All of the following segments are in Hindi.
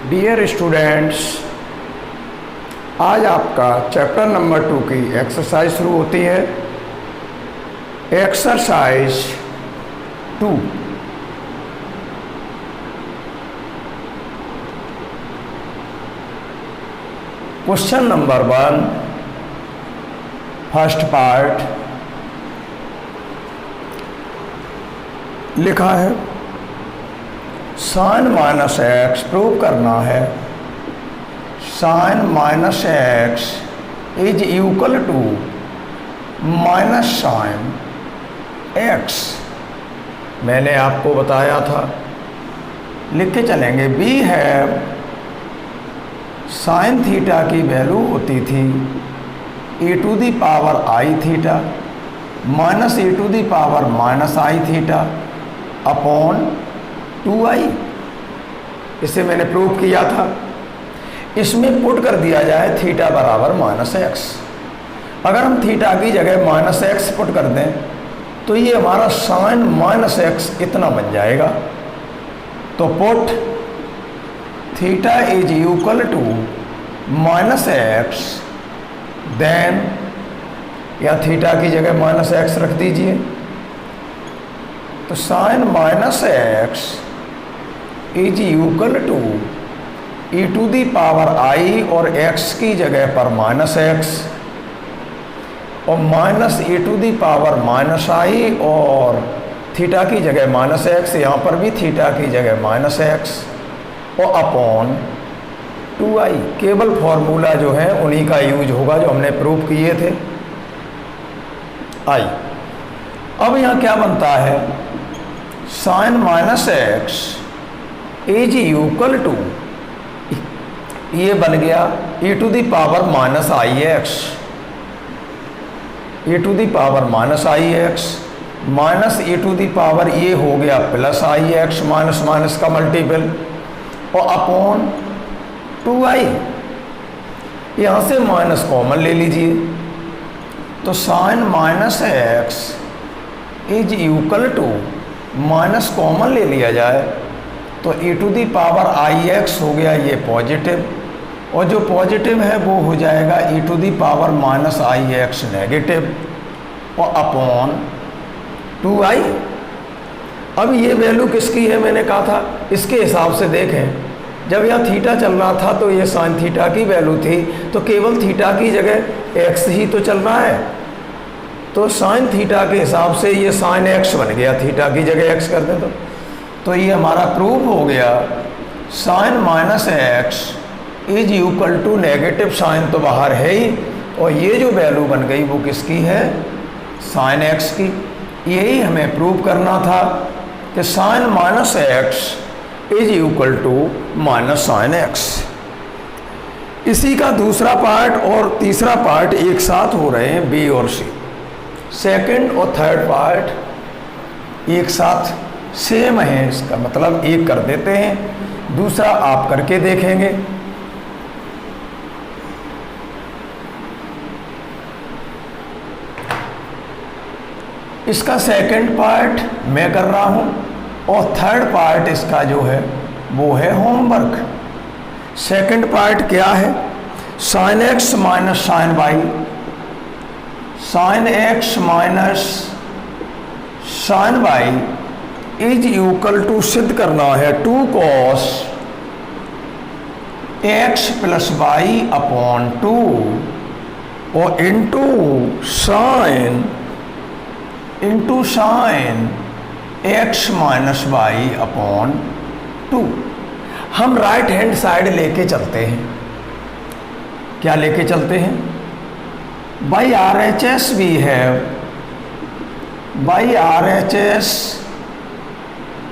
डियर स्टूडेंट्स, आज आपका चैप्टर नंबर 2 की एक्सरसाइज शुरू होती है। Exercise 2। Question number 1, first part लिखा है साइन माइनस एक्स प्रूव करना है। Sine minus x is equal to minus sine x. मैंने आपको बताया था, लिख के चलेंगे। बी है साइन थीटा की वैल्यू होती थी e to the power i theta minus e to the power minus i theta upon 2i। इसे मैंने प्रूव किया था। इसमें पुट कर दिया जाए थीटा बराबर माइनस एक्स। अगर हम थीटा की जगह माइनस एक्स पुट कर दें तो ये हमारा साइन माइनस एक्स इतना बन जाएगा। तो put theta is equal to minus x, then या थीटा की जगह माइनस एक्स रख दीजिए। तो sine minus x is equal to e to the power i और x की जगह पर माइनस एक्स और minus e to the power minus i और थीटा की जगह माइनस एक्स, यहाँ पर भी थीटा की जगह माइनस एक्स और अपॉन 2i। केवल फॉर्मूला जो है उन्हीं का यूज होगा जो हमने प्रूव किए थे। आई अब यहाँ क्या बनता है, sine minus x is equal to, ये बन गया e to the power minus i x, e to the power minus i x minus e to the power ये हो गया plus i x minus minus का मल्टीपल और अपॉन 2i। यहाँ से माइनस कॉमन ले लीजिए। तो sine minus x is equal to minus common ले लिया जाए तो e to the power i x हो गया ये पॉजिटिव और जो पॉजिटिव है वो हो जाएगा e to the power minus i x negative और अपॉन 2i। अब ये वैल्यू किसकी है, मैंने कहा था इसके हिसाब से देखें। जब यहाँ थीटा चल रहा था तो ये साइन थीटा की वैल्यू थी, तो केवल थीटा की जगह एक्स ही तो चल रहा है। तो साइन थीटा के हिसाब से ये साइन एक्स बन गया, थीटा की जगह एक्स कर दें तो ये हमारा प्रूफ हो गया sine minus x is equal to negative sine तो बाहर है ही और ये जो वैल्यू बन गई वो किसकी है, साइन एक्स की। यही हमें प्रूव करना था कि sine minus x is equal to minus sine x. इसी का दूसरा पार्ट और तीसरा पार्ट एक साथ हो रहे हैं, बी और सी। सेकंड और थर्ड पार्ट एक साथ सेम है, इसका मतलब एक कर देते हैं, दूसरा आप करके देखेंगे। इसका सेकंड पार्ट मैं कर रहा हूं और थर्ड पार्ट इसका जो है वो है होमवर्क। सेकंड पार्ट क्या है, sine x minus sine y, sine x minus sine y is equal to सिद्ध करना है 2 cos x plus y upon 2 और into sine x minus y upon 2। हम राइट हैंड साइड लेके चलते हैं। क्या लेके चलते हैं, बाई RHS भी है, बाई RHS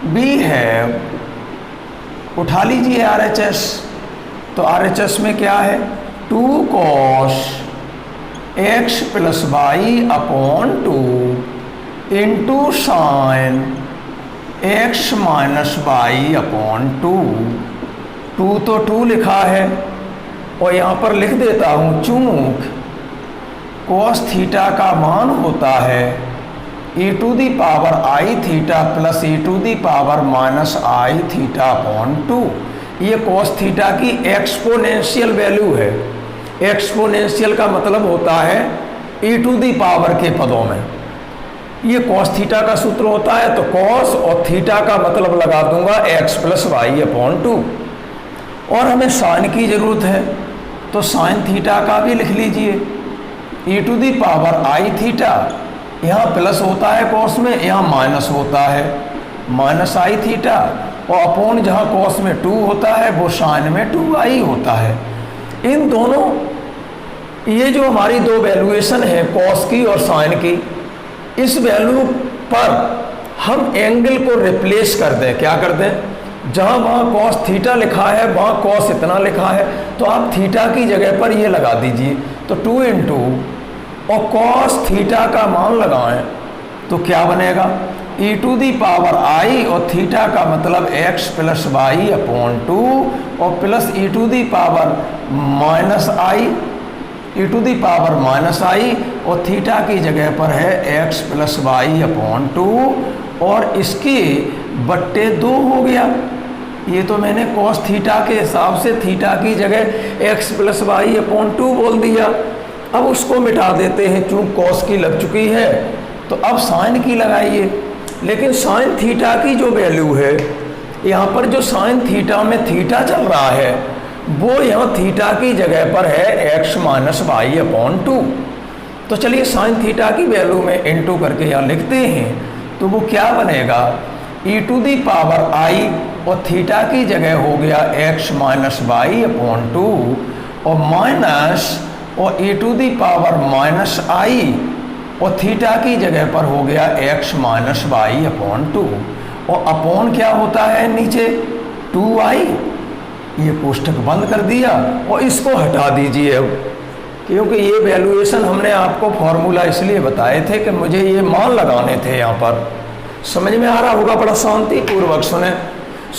भी है, उठा लीजिए RHS। तो RHS में क्या है, 2 cos x plus y upon 2 into sine x minus y upon 2 तो 2 लिखा है और यहाँ पर लिख देता हूँ चूंकि cos थीटा का मान होता है e to the power i theta plus e to the power minus i theta upon 2। ये कॉस थीटा की एक्सपोनेंशियल वैल्यू है। एक्सपोनेंशियल का मतलब होता है e टू दी पावर के पदों में। ये कॉस थीटा का सूत्र होता है, तो कॉस और थीटा का मतलब लगा दूंगा x प्लस वाई अपॉन 2। और हमें साइन की जरूरत है, तो साइन थीटा का भी लिख लीजिए e to the power i theta. यहाँ प्लस होता है कॉस में, यहाँ माइनस होता है माइनस आई थीटा, और अपॉन जहाँ कॉस में 2 होता है वो साइन में 2i होता है। इन दोनों, ये जो हमारी दो वैल्यूएशन है कॉस की और साइन की, इस वैल्यू पर हम एंगल को रिप्लेस कर दें। क्या कर दें, जहाँ वहाँ कॉस थीटा लिखा है वहाँ कॉस इतना लिखा है, तो आप थीटा की जगह पर ये लगा दीजिए। तो 2 इंटू और कॉस थीटा का मान लगाएं तो क्या बनेगा, e to the power i, और थीटा का मतलब x प्लस वाई अपॉन 2, और plus e to the power minus i, e to the power minus i, और थीटा की जगह पर है x प्लस वाई अपॉन 2, और इसके बट्टे 2 हो गया। ये तो मैंने कॉस थीटा के हिसाब से थीटा की जगह x प्लस वाई अपॉन 2 बोल दिया। अब उसको मिटा देते हैं, चूँकि कॉस की लग चुकी है, तो अब साइन की लगाइए। लेकिन साइन थीटा की जो वैल्यू है, यहाँ पर जो साइन थीटा में थीटा चल रहा है वो यहाँ थीटा की जगह पर है x माइनस वाई अपॉन 2। तो चलिए साइन थीटा की वैल्यू में इनटू करके यहाँ लिखते हैं, तो वो क्या बनेगा, e to the power i, और थीटा की जगह हो गया x माइनस वाई अपॉन 2, और माइनस और e to the power minus i, और थीटा की जगह पर हो गया x माइनस वाई अपॉन 2, और अपॉन क्या होता है नीचे 2i। ये कोष्ठक बंद कर दिया और इसको हटा दीजिए अब, क्योंकि ये वैल्यूएशन हमने आपको फॉर्मूला इसलिए बताए थे कि मुझे ये मान लगाने थे। यहाँ पर समझ में आ रहा होगा, बड़ा शांति पूर्वक सुने,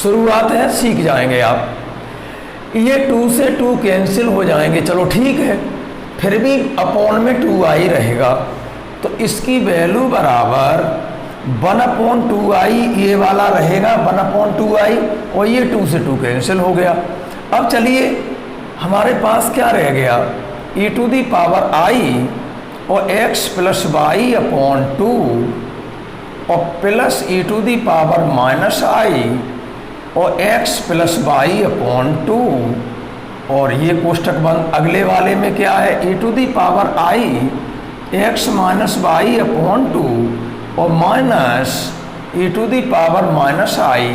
शुरुआत है, सीख जाएंगे आप। ये 2 से 2 कैंसिल हो जाएंगे, चलो ठीक है, फिर भी अपॉन में 2i रहेगा, तो इसकी वैल्यू बराबर 1/2i, ये वाला रहेगा 1/2i, और ये 2 से 2 कैंसिल हो गया। अब चलिए हमारे पास क्या रह गया, e to the power i और x प्लस वाई अपॉन 2, और plus e to the power minus i और x प्लस वाई अपॉन 2, और ये कोष्ठक बंद। अगले वाले में क्या है, e to the power i x minus y upon 2, और minus e to the power minus i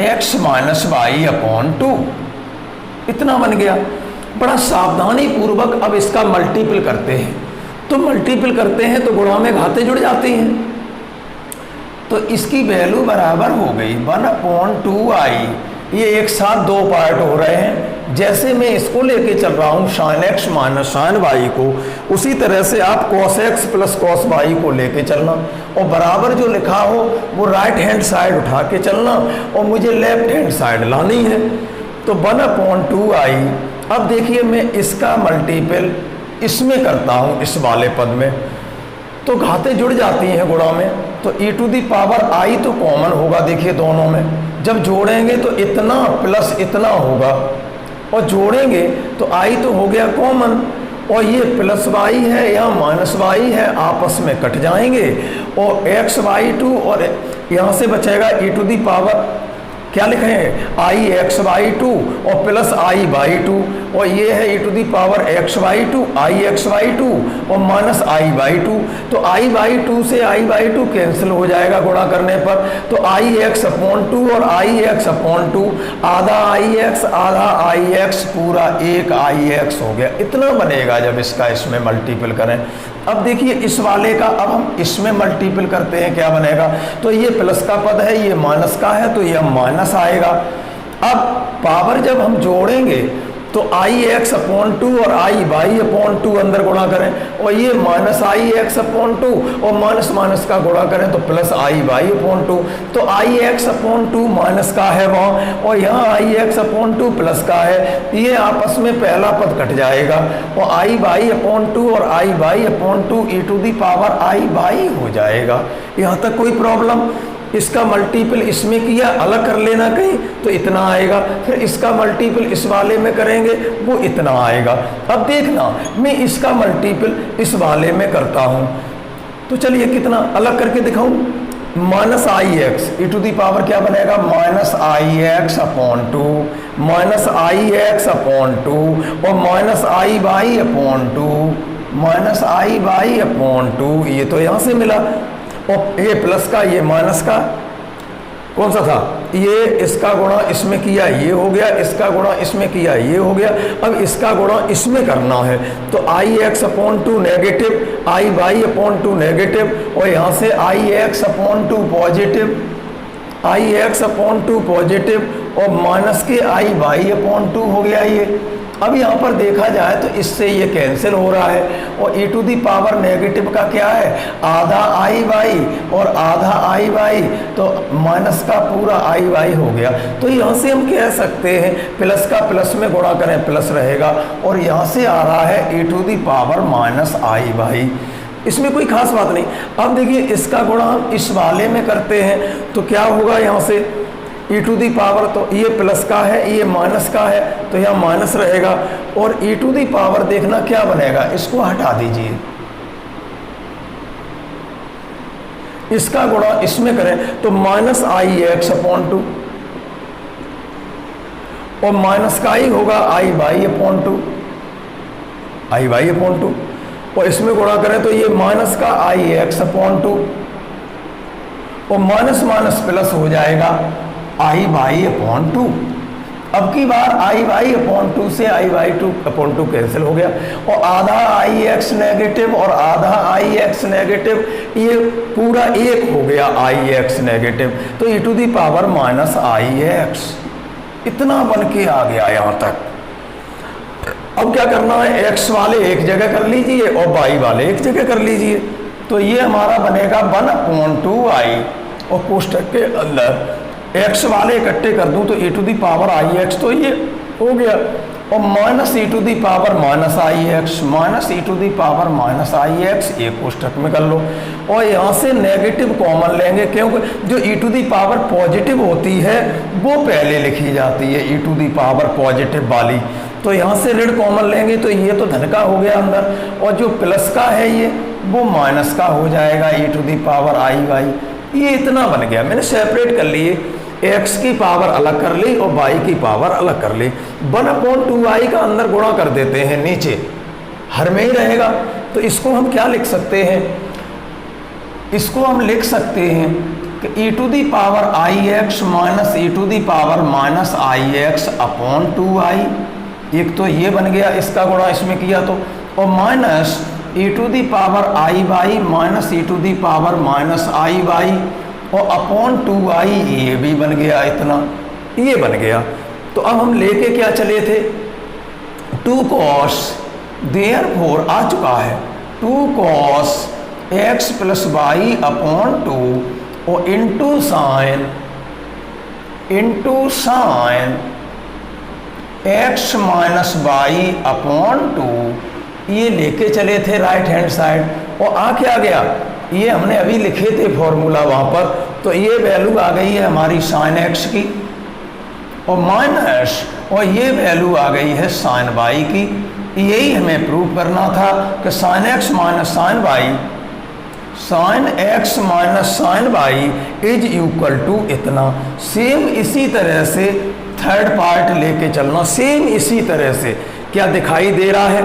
x minus y upon 2। इतना बन गया। बड़ा सावधानी पूर्वक अब इसका मल्टीपल करते हैं, तो मल्टीपल करते हैं तो गुणा में घाते जुड़ जाती हैं, तो इसकी वैल्यू बराबर हो गई 1/2i। ये एक साथ दो पार्ट हो रहे हैं। जैसे मैं इसको लेके चल रहा हूँ sine x minus sine y को, उसी तरह से आप cos x plus cos y को लेके चलना, और बराबर जो लिखा हो वो राइट हैंड साइड उठा के चलना, और मुझे लेफ्ट हैंड साइड लानी है। तो 1/2i। अब देखिए मैं इसका मल्टीपल इसमें करता हूँ, इस वाले पद में, तो घाते जुड़ जाती हैं गुणा में, तो e to the power i तो कॉमन होगा। देखिए दोनों में जब जोड़ेंगे तो इतना प्लस इतना होगा, और जोड़ेंगे तो i तो हो गया कॉमन, और ये प्लस वाई है या माइनस वाई है, आपस में कट जाएंगे, और x/2, और यहाँ से बचेगा e टू दी पावर क्या लिखे हैं ix/2 और प्लस i/2, और ये है e to the power x/2 ix/2 और माइनस i/2। तो i/2 से i/2 कैंसिल हो जाएगा गुणा करने पर, तो ix/2 और ix/2, आधा ix आधा ix पूरा 1 ix हो गया। इतना बनेगा जब इसका इसमें मल्टीपल करें। अब देखिए इस वाले का अब हम इसमें मल्टीपल करते हैं, क्या बनेगा, तो ये प्लस का पद है, ये माइनस का है, तो ये माइनस आएगा। अब पावर जब हम जोड़ेंगे तो ix/2 और i/2 अंदर गुणा करें, और ये माइनस ix/2 और माइनस माइनस का गुणा करें तो प्लस i/2। तो ix/2 माइनस का है वहाँ, और यहाँ ix/2 प्लस का है, ये आपस में पहला पद कट जाएगा, और i/2 और i/2 e to the power i/, हो जाएगा। यहाँ तक कोई प्रॉब्लम। इसका मल्टीपल इसमें किया, अलग कर लेना कहीं तो इतना आएगा, फिर इसका मल्टीपल इस वाले में करेंगे वो इतना आएगा। अब देखना मैं इसका मल्टीपल इस वाले में करता हूँ, तो चलिए कितना अलग करके दिखाऊं। Minus i x e to the power क्या बनेगा, minus i x upon two, minus i x upon two और minus i y upon two, minus i y upon two, ये तो यहाँ से मिला। और ये प्लस का ये माइनस का कौन सा था, ये इसका गुणा इसमें किया ये हो गया, इसका गुणा इसमें किया ये हो गया। अब इसका गुणा इसमें करना है तो i x upon two negative, i y upon two negative और यहाँ से i x upon two positive, i x upon two positive और माइनस के आई बाई अपॉन टू हो गया ये। अब यहाँ पर देखा जाए तो इससे ये कैंसिल हो रहा है और e to the power negative का क्या है, आधा आई बाई और आधा आई बाई, तो माइनस का पूरा आई बाई हो गया। तो यहाँ से हम कह सकते हैं प्लस का प्लस में गुणा करें प्लस रहेगा और यहाँ से आ रहा है e to the power minus i y. इसमें कोई खास बात नहीं। अब देखिए इसका गुणा हम इस वाले में करते हैं तो क्या होगा, यहाँ से e टू दी पावर, तो ये प्लस का है ये माइनस का है तो यहाँ माइनस रहेगा और e टू दी पावर देखना क्या बनेगा, इसको हटा दीजिए, इसका गुणा इसमें करें तो minus i x upon two और माइनस का ही होगा i y upon two, i y upon two और इसमें गुणा करें तो ये माइनस का आई एक्स अपॉन टू और माइनस माइनस प्लस हो जाएगा आई बाई अपॉन टू। अब की बार आई बाई अपॉन टू से i y two upon two cancel हो गया और आधा आई एक्स नेगेटिव और आधा आई एक्स नेगेटिव, ये पूरा एक हो गया आई एक्स नेगेटिव, तो e to the power minus i x इतना बन के आ गया यहाँ तक। अब क्या करना है, एक्स वाले एक जगह कर लीजिए और वाई वाले एक जगह कर लीजिए, तो ये हमारा बनेगा 1/2i और कोष्टक के अंदर एक्स वाले इकट्ठे कर दूं तो e to the power i x, तो ये हो गया और minus e to the power minus i x, minus e to the power minus i x, ये कोष्टक में कर लो और यहाँ से नेगेटिव कॉमन लेंगे क्योंकि जो e to the power positive होती है वो पहले लिखी जाती है, e to the power positive वाली, तो यहाँ से ऋण कॉमन लेंगे तो ये तो धन का हो गया अंदर और जो प्लस का है ये वो माइनस का हो जाएगा e to the power i y. ये इतना बन गया, मैंने सेपरेट कर लिए, x की पावर अलग कर ली और y की पावर अलग कर ली। 1/2i का अंदर गुणा कर देते हैं, नीचे हर में ही रहेगा, तो इसको हम क्या लिख सकते हैं, इसको हम लिख सकते हैं कि e to the power i x minus e to the power minus i x upon 2i, एक तो ये बन गया, इसका गुणा इसमें किया तो, और minus e to the power i by minus e to the power minus i by और अपॉन 2i, ये भी बन गया, इतना ये बन गया। तो अब हम लेके क्या चले थे, 2 cos, देयरफॉर आ चुका है 2 cos x plus y upon 2 और into sine x minus y upon 2, ये लेके चले थे राइट हैंड साइड और आ क्या गया, ये हमने अभी लिखे थे फॉर्मूला वहाँ पर, तो ये वैल्यू आ गई है हमारी साइन एक्स की और माइनस और ये वैल्यू आ गई है साइन वाई की। यही हमें प्रूव करना था कि sine x minus sine y, sine x minus sine y is equal to इतना। सेम इसी तरह से थर्ड पार्ट लेके चलना, सेम इसी तरह से। क्या दिखाई दे रहा है,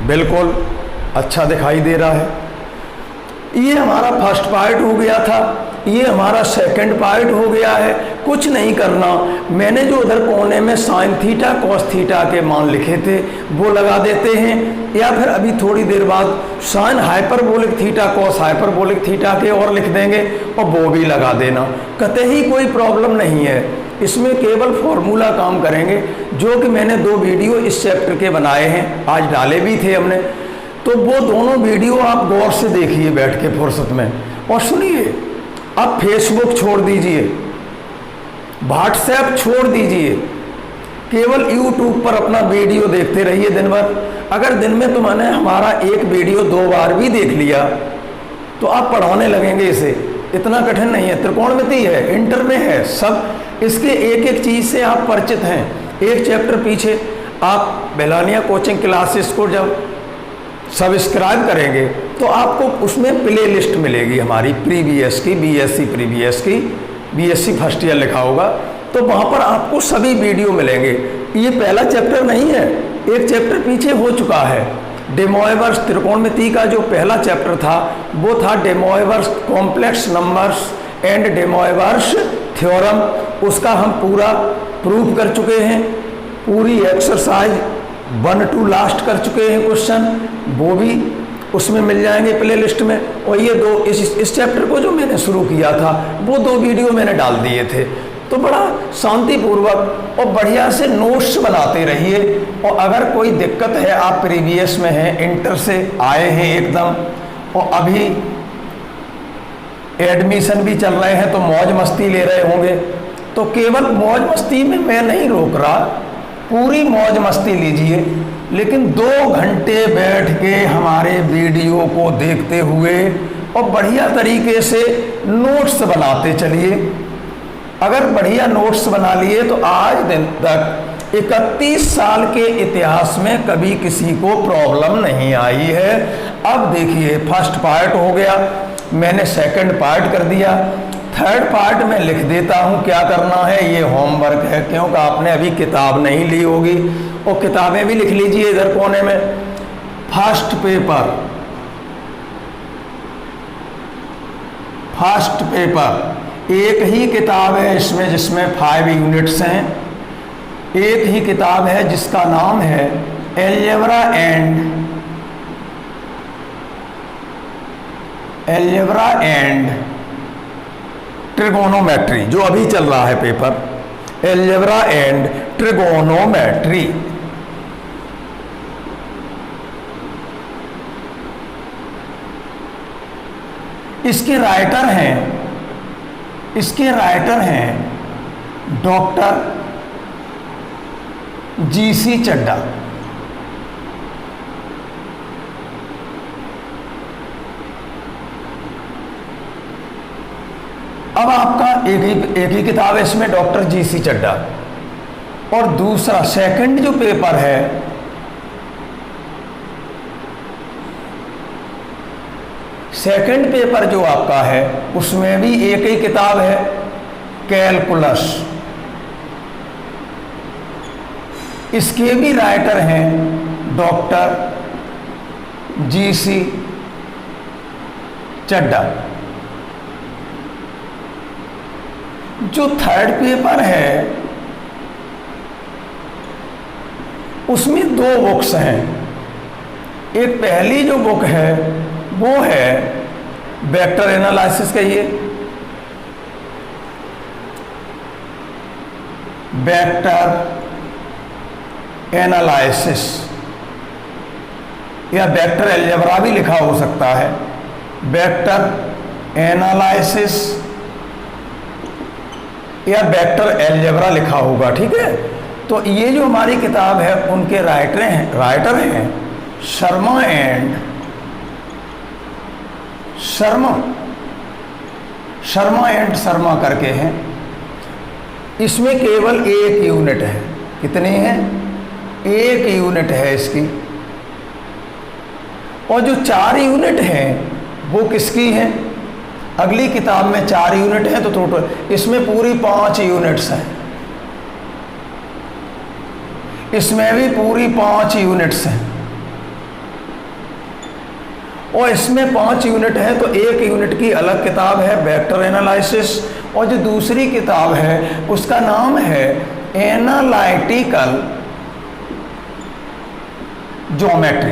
बिल्कुल अच्छा दिखाई दे रहा है। ये हमारा फर्स्ट पार्ट हो गया था, ये हमारा सेकंड पार्ट हो गया है। कुछ नहीं करना, मैंने जो उधर कोने में साइन थीटा कॉस थीटा के मान लिखे थे वो लगा देते हैं, या फिर अभी थोड़ी देर बाद sign hyperbolic theta cos hyperbolic theta के और लिख देंगे और वो भी लगा देना, कतई कोई प्रॉब्लम नहीं है। इसमें केवल फॉर्मूला काम करेंगे, जो कि मैंने 2 वीडियो इस चैप्टर के बनाए हैं, आज डाले भी थे हमने, तो वो दोनों वीडियो आप गौर से देखिए बैठ के फुर्सत में और सुनिए। अब फेसबुक छोड़ दीजिए, व्हाट्सएप छोड़ दीजिए, केवल यूट्यूब पर अपना वीडियो देखते रहिए दिन भर। अगर दिन में तुमने हमारा एक वीडियो 2 बार भी देख लिया तो आप पढ़ाने लगेंगे इसे, इतना कठिन नहीं है, त्रिकोणमिति है, इंटर में है, सब इसके एक एक चीज़ से आप परिचित हैं। एक चैप्टर पीछे आप बेलानिया कोचिंग क्लासेस को जब सब्सक्राइब करेंगे तो आपको उसमें प्ले लिस्ट मिलेगी हमारी प्रीवियस की, बीएससी प्रीवियस की, बीएससी फर्स्ट ईयर लिखा होगा, तो वहाँ पर आपको सभी वीडियो मिलेंगे। ये पहला चैप्टर नहीं है, एक चैप्टर पीछे हो चुका है। डे मोइवर्स त्रिकोणमिति का जो पहला चैप्टर था वो था day Moivre's complex numbers and day Moivre's theorem, उसका हम पूरा प्रूफ कर चुके हैं, पूरी एक्सरसाइज 1 to लास्ट कर चुके हैं क्वेश्चन, वो भी उसमें मिल जाएंगे प्ले लिस्ट में। और ये दो इस चैप्टर को जो मैंने शुरू किया था वो 2 वीडियो मैंने डाल दिए थे। तो बड़ा शांतिपूर्वक और बढ़िया से नोट्स बनाते रहिए। और अगर कोई दिक्कत है, आप प्रीवियस में हैं, इंटर से आए हैं एकदम, और अभी एडमिशन भी चल रहे हैं तो मौज मस्ती ले रहे होंगे, तो केवल मौज मस्ती में मैं नहीं रोक रहा, पूरी मौज मस्ती लीजिए, लेकिन 2 घंटे बैठ के हमारे वीडियो को देखते हुए और बढ़िया तरीके से नोट्स बनाते चलिए। अगर बढ़िया नोट्स बना लिए तो आज दिन तक 31 साल के इतिहास में कभी किसी को प्रॉब्लम नहीं आई है। अब देखिए, फर्स्ट पार्ट हो गया, मैंने सेकंड पार्ट कर दिया, थर्ड पार्ट में लिख देता हूँ क्या करना है। ये होमवर्क है, क्योंकि आपने अभी किताब नहीं ली होगी, और किताबें भी लिख लीजिए इधर कोने में। फर्स्ट पेपर एक ही किताब है इसमें, जिसमें 5 यूनिट्स हैं। एक ही किताब है जिसका नाम है अलजेब्रा एंड ट्रिगोनोमेट्री, जो अभी चल रहा है पेपर, अलजेब्रा एंड ट्रिगोनोमेट्री। इसके राइटर हैं डॉक्टर जीसी चड्ढा। अब आपका एक ही किताब है इसमें, डॉक्टर जीसी चड्ढा, और दूसरा सेकंड जो पेपर है सेकंड पेपर जो आपका है उसमें भी एक ही किताब है, कैलकुलस। इसके भी राइटर हैं डॉक्टर जीसी चड्ढा। जो थर्ड पेपर है उसमें 2 बुक्स हैं। एक पहली जो बुक है वो है वेक्टर एनालिसिस, कहिए वेक्टर एनालिसिस, या वेक्टर अलजेब्रा भी लिखा हो सकता है, वेक्टर एनालिसिस या वेक्टर अलजेब्रा लिखा होगा, ठीक है। तो ये जो हमारी किताब है उनके राइटर हैं शर्मा एंड शर्मा करके हैं। इसमें केवल 1 यूनिट है। कितनी है? 1 यूनिट है इसकी। और जो 4 यूनिट हैं वो किसकी हैं? अगली किताब में 4 यूनिट है, तो टोटल इसमें पूरी 5 यूनिट्स हैं। इसमें भी पूरी 5 यूनिट्स हैं। और इसमें 5 यूनिट है, तो 1 यूनिट की अलग किताब है वेक्टर एनालिसिस, और जो दूसरी किताब है उसका नाम है एनालिटिकल ज्योमेट्री।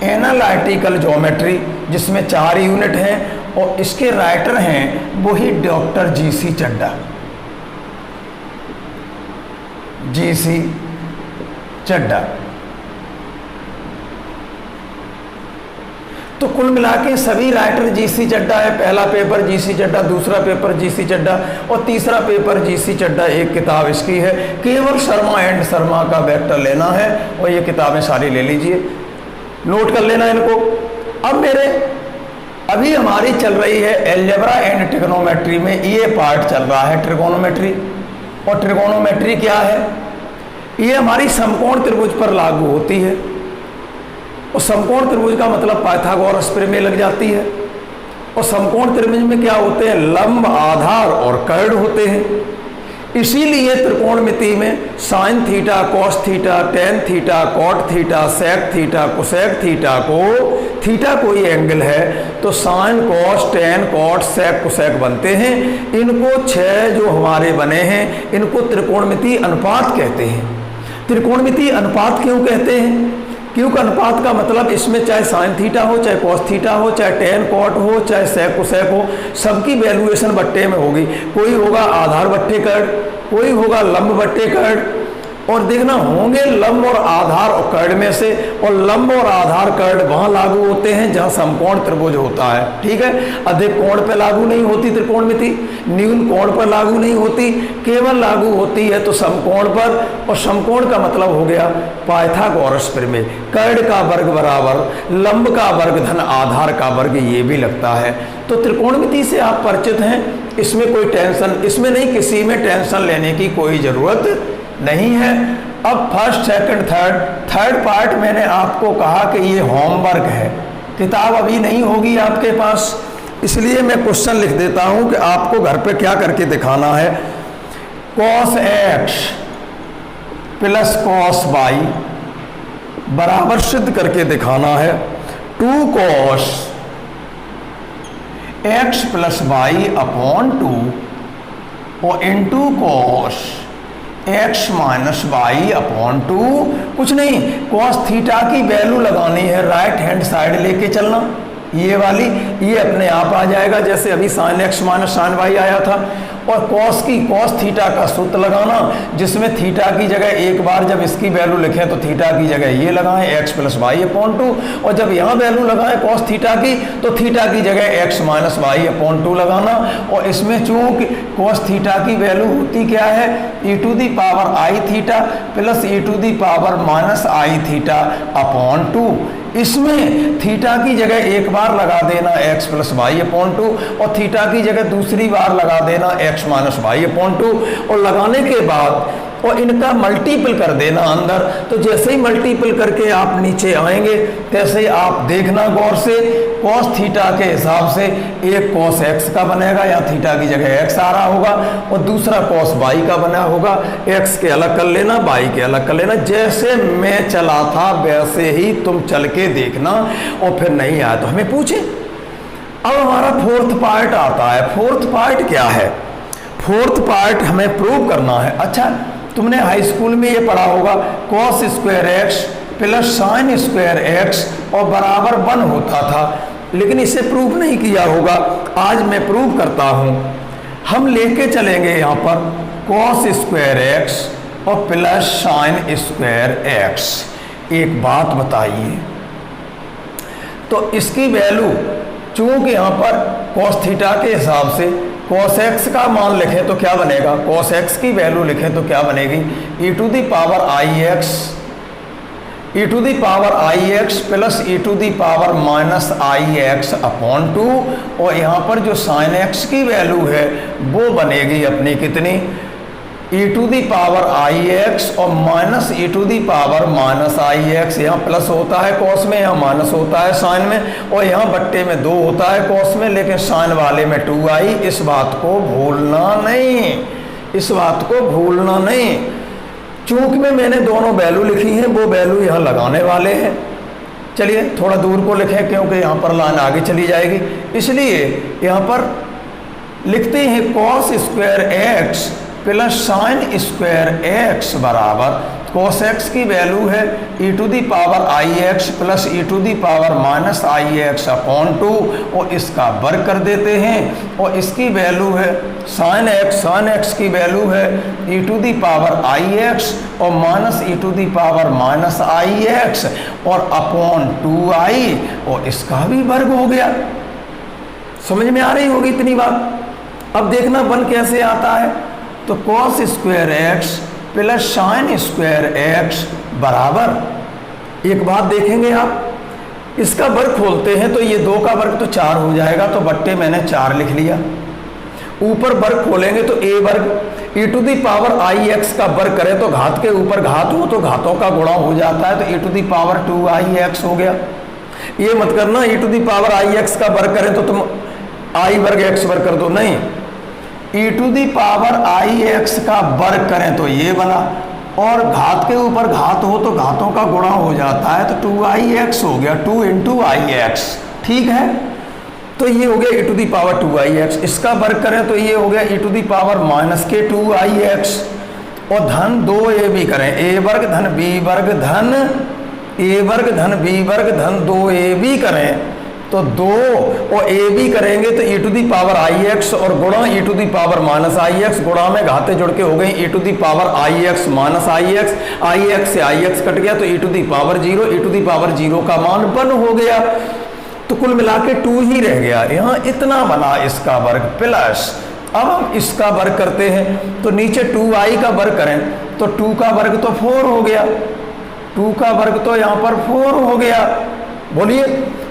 एनालिटिकल ज्योमेट्री जिसमें 4 यूनिट हैं, और इसके राइटर हैं वही doctor GC Chadha. GC Chadha. तो कुल मिला के सभी राइटर जीसी चड्ढा है। पहला पेपर जीसी चड्ढा, दूसरा पेपर जीसी चड्ढा, और तीसरा पेपर जीसी चड्ढा। एक किताब इसकी है, केवल शर्मा एंड शर्मा का वेक्टर लेना है, और ये किताबें सारी ले लीजिए। नोट कर लेना इनको। अब मेरे अभी हमारी चल रही है एलजेब्रा एंड ट्रिग्नोमेट्री में ये पार्ट चल रहा है ट्रिगोनोमेट्री। और ट्रिगोनोमेट्री क्या है? ये हमारी समकोण त्रिभुज पर लागू होती है। और समकोण त्रिभुज का मतलब पाइथागोरस प्रमेय लग जाती है। और समकोण त्रिभुज में क्या होते हैं? लंब, आधार और कर्ण होते हैं। इसीलिए त्रिकोणमिति में sine theta, cos theta, tan theta, cot theta, sec theta, cosec theta को, थीटा कोई एंगल है तो sine, cos, tan, cot, sec, cosec बनते हैं। इनको 6 जो हमारे बने हैं इनको त्रिकोणमिति अनुपात कहते हैं। त्रिकोणमिति अनुपात क्यों कहते हैं? क्योंकि अनुपात का मतलब इसमें चाहे साइन थीटा हो, चाहे कॉस थीटा हो, चाहे टेन कॉट हो, चाहे सेक कोसेक हो, सबकी वैल्यूएशन बट्टे में होगी। कोई होगा आधार बट्टे कर्ण, कोई होगा लंब बट्टे कर्ण। और देखना होंगे लंब और आधार और कर्ण में से, और लंब और आधार कर्ण वहां लागू होते हैं जहां समकोण त्रिभुज होता है। ठीक है, अधिक कोण पे लागू नहीं होती त्रिकोणमिति, न्यून कोण पर लागू नहीं होती, केवल लागू होती है तो समकोण पर। और समकोण का मतलब हो गया पाइथागोरस प्रमेय, कर्ण का वर्ग बराबर लंब का वर्ग धन आधार का वर्ग, ये भी लगता है। तो त्रिकोणमिति से आप परिचित हैं, इसमें कोई टेंशन, इसमें नहीं, किसी में टेंशन लेने की कोई जरूरत नहीं है। अब फर्स्ट, सेकंड, थर्ड पार्ट मैंने आपको कहा कि ये होमवर्क है, किताब अभी नहीं होगी आपके पास, इसलिए मैं क्वेश्चन लिख देता हूं कि आपको घर पे क्या करके दिखाना है। cos x plus cos y बराबर सिद्ध करके दिखाना है 2 cos x plus y upon 2 और into cos x minus y upon 2। कुछ नहीं, cos थीटा की वैल्यू लगानी है, राइट हैंड साइड लेके चलना, ये वाली, ये अपने आप आ जाएगा जैसे अभी sine x minus sine y आया था। और cos थीटा का सूत्र लगाना, जिसमें थीटा की जगह एक बार जब इसकी वैल्यू लिखें तो थीटा की जगह ये लगाएं x प्लस वाई अपॉन 2, और जब यहाँ वैल्यू लगाएं cos थीटा की तो थीटा की जगह x माइनस वाई अपॉन 2 लगाना। और इसमें चूंकि cos थीटा की वैल्यू होती क्या है? e to the power i theta plus e to the power minus i theta upon 2। इसमें थीटा की जगह एक बार लगा देना x प्लस वाई अपॉन 2 और थीटा की जगह दूसरी बार लगा देना x माइनस वाई अपॉन 2, और लगाने के बाद और इनका मल्टीपल कर देना अंदर। तो जैसे ही मल्टीपल करके आप नीचे आएंगे तैसे ही आप देखना गौर से, cos थीटा के हिसाब से एक cos x का बनेगा, या थीटा की जगह x आ रहा होगा, और दूसरा cos y का बना होगा। x के अलग कर लेना, y के अलग कर लेना। जैसे मैं चला था वैसे ही तुम चल के देखना, और फिर नहीं आया तो हमें पूछे। अब हमारा फोर्थ पार्ट आता है। फोर्थ पार्ट क्या है? फोर्थ पार्ट हमें प्रूव करना है। अच्छा, तुमने हाई स्कूल में ये पढ़ा होगा cos square x plus sine square x और बराबर 1 होता था, लेकिन इसे प्रूव नहीं किया होगा। आज मैं प्रूव करता हूं। हम लेके चलेंगे यहाँ पर cos स्क्वायर x और प्लस साइन स्क्वायर x। एक बात बताइए, तो इसकी वैल्यू चूंकि यहाँ पर cos थीटा के हिसाब से cos x का मान लिखें तो क्या बनेगा? cos x की वैल्यू लिखें तो क्या बनेगी? e to the power i x plus e to the power minus i x upon 2। और यहाँ पर जो साइन x की वैल्यू है वो बनेगी अपनी कितनी? e to the power i x और minus e to the power minus i x. यहाँ प्लस होता है cos में, यहाँ माइनस होता है साइन में, और यहाँ बट्टे में 2 होता है cos में, लेकिन साइन वाले में 2i। इस बात को भूलना नहीं, इस बात को भूलना नहीं। चूंकि में मैंने दोनों वैल्यू लिखी हैं, वो वैल्यू यहाँ लगाने वाले हैं। चलिए थोड़ा दूर को लिखें क्योंकि यहाँ पर लाइन आगे चली जाएगी, इसलिए यहाँ पर लिखते हैं cos square x plus sine square x बराबर cos x की वैल्यू है e to the power i x plus e to the power minus i x upon 2, और इसका वर्ग कर देते हैं। और इसकी वैल्यू है साइन x की वैल्यू है e to the power i x और minus e to the power minus i x और अपॉन 2i, और इसका भी वर्ग हो गया। समझ में आ रही होगी इतनी बात। अब देखना बन कैसे आता है। तो cos square x plus sine square x बराबर, एक बात देखेंगे आप, इसका वर्ग खोलते हैं तो ये 2 का वर्ग तो 4 हो जाएगा, तो बट्टे मैंने 4 लिख लिया। ऊपर वर्ग खोलेंगे तो a वर्ग e to the power i x का वर्ग करें तो घात के ऊपर घात हो तो घातों का गुणा हो जाता है, तो e to the power 2i(x) हो गया। ये मत करना e to the power i x का वर्ग करें तो तुम i वर्ग x वर्ग कर दो, नहीं, e to the power i x का वर्ग करें तो ये बना, और घात के ऊपर घात हो तो घातों का गुणा हो जाता है, तो 2i(x) हो गया, 2 × i(x), ठीक है। तो ये हो गया e to the power 2i(x), इसका वर्ग करें तो ये हो गया e to the power -2i(x), और धन 2ab करें, a वर्ग धन b वर्ग धन a वर्ग धन b वर्ग धन 2ab करें तो 2 और ab करेंगे तो e to the power i(x) और गुणा e to the power -i(x), गुणा में घाते जुड़ के हो गई e to the power i(x) -i(x), i(x) से i(x) कट गया तो e to the power 0, e to the power 0 का मान 1 हो गया, तो कुल मिला के 2 ही रह गया। यहाँ इतना बना इसका वर्ग प्लस, अब हम इसका वर्ग करते हैं तो नीचे 2i का वर्ग करें तो 2 का वर्ग तो 4 हो गया, 2 का वर्ग तो यहाँ पर 4 हो गया, बोलिए।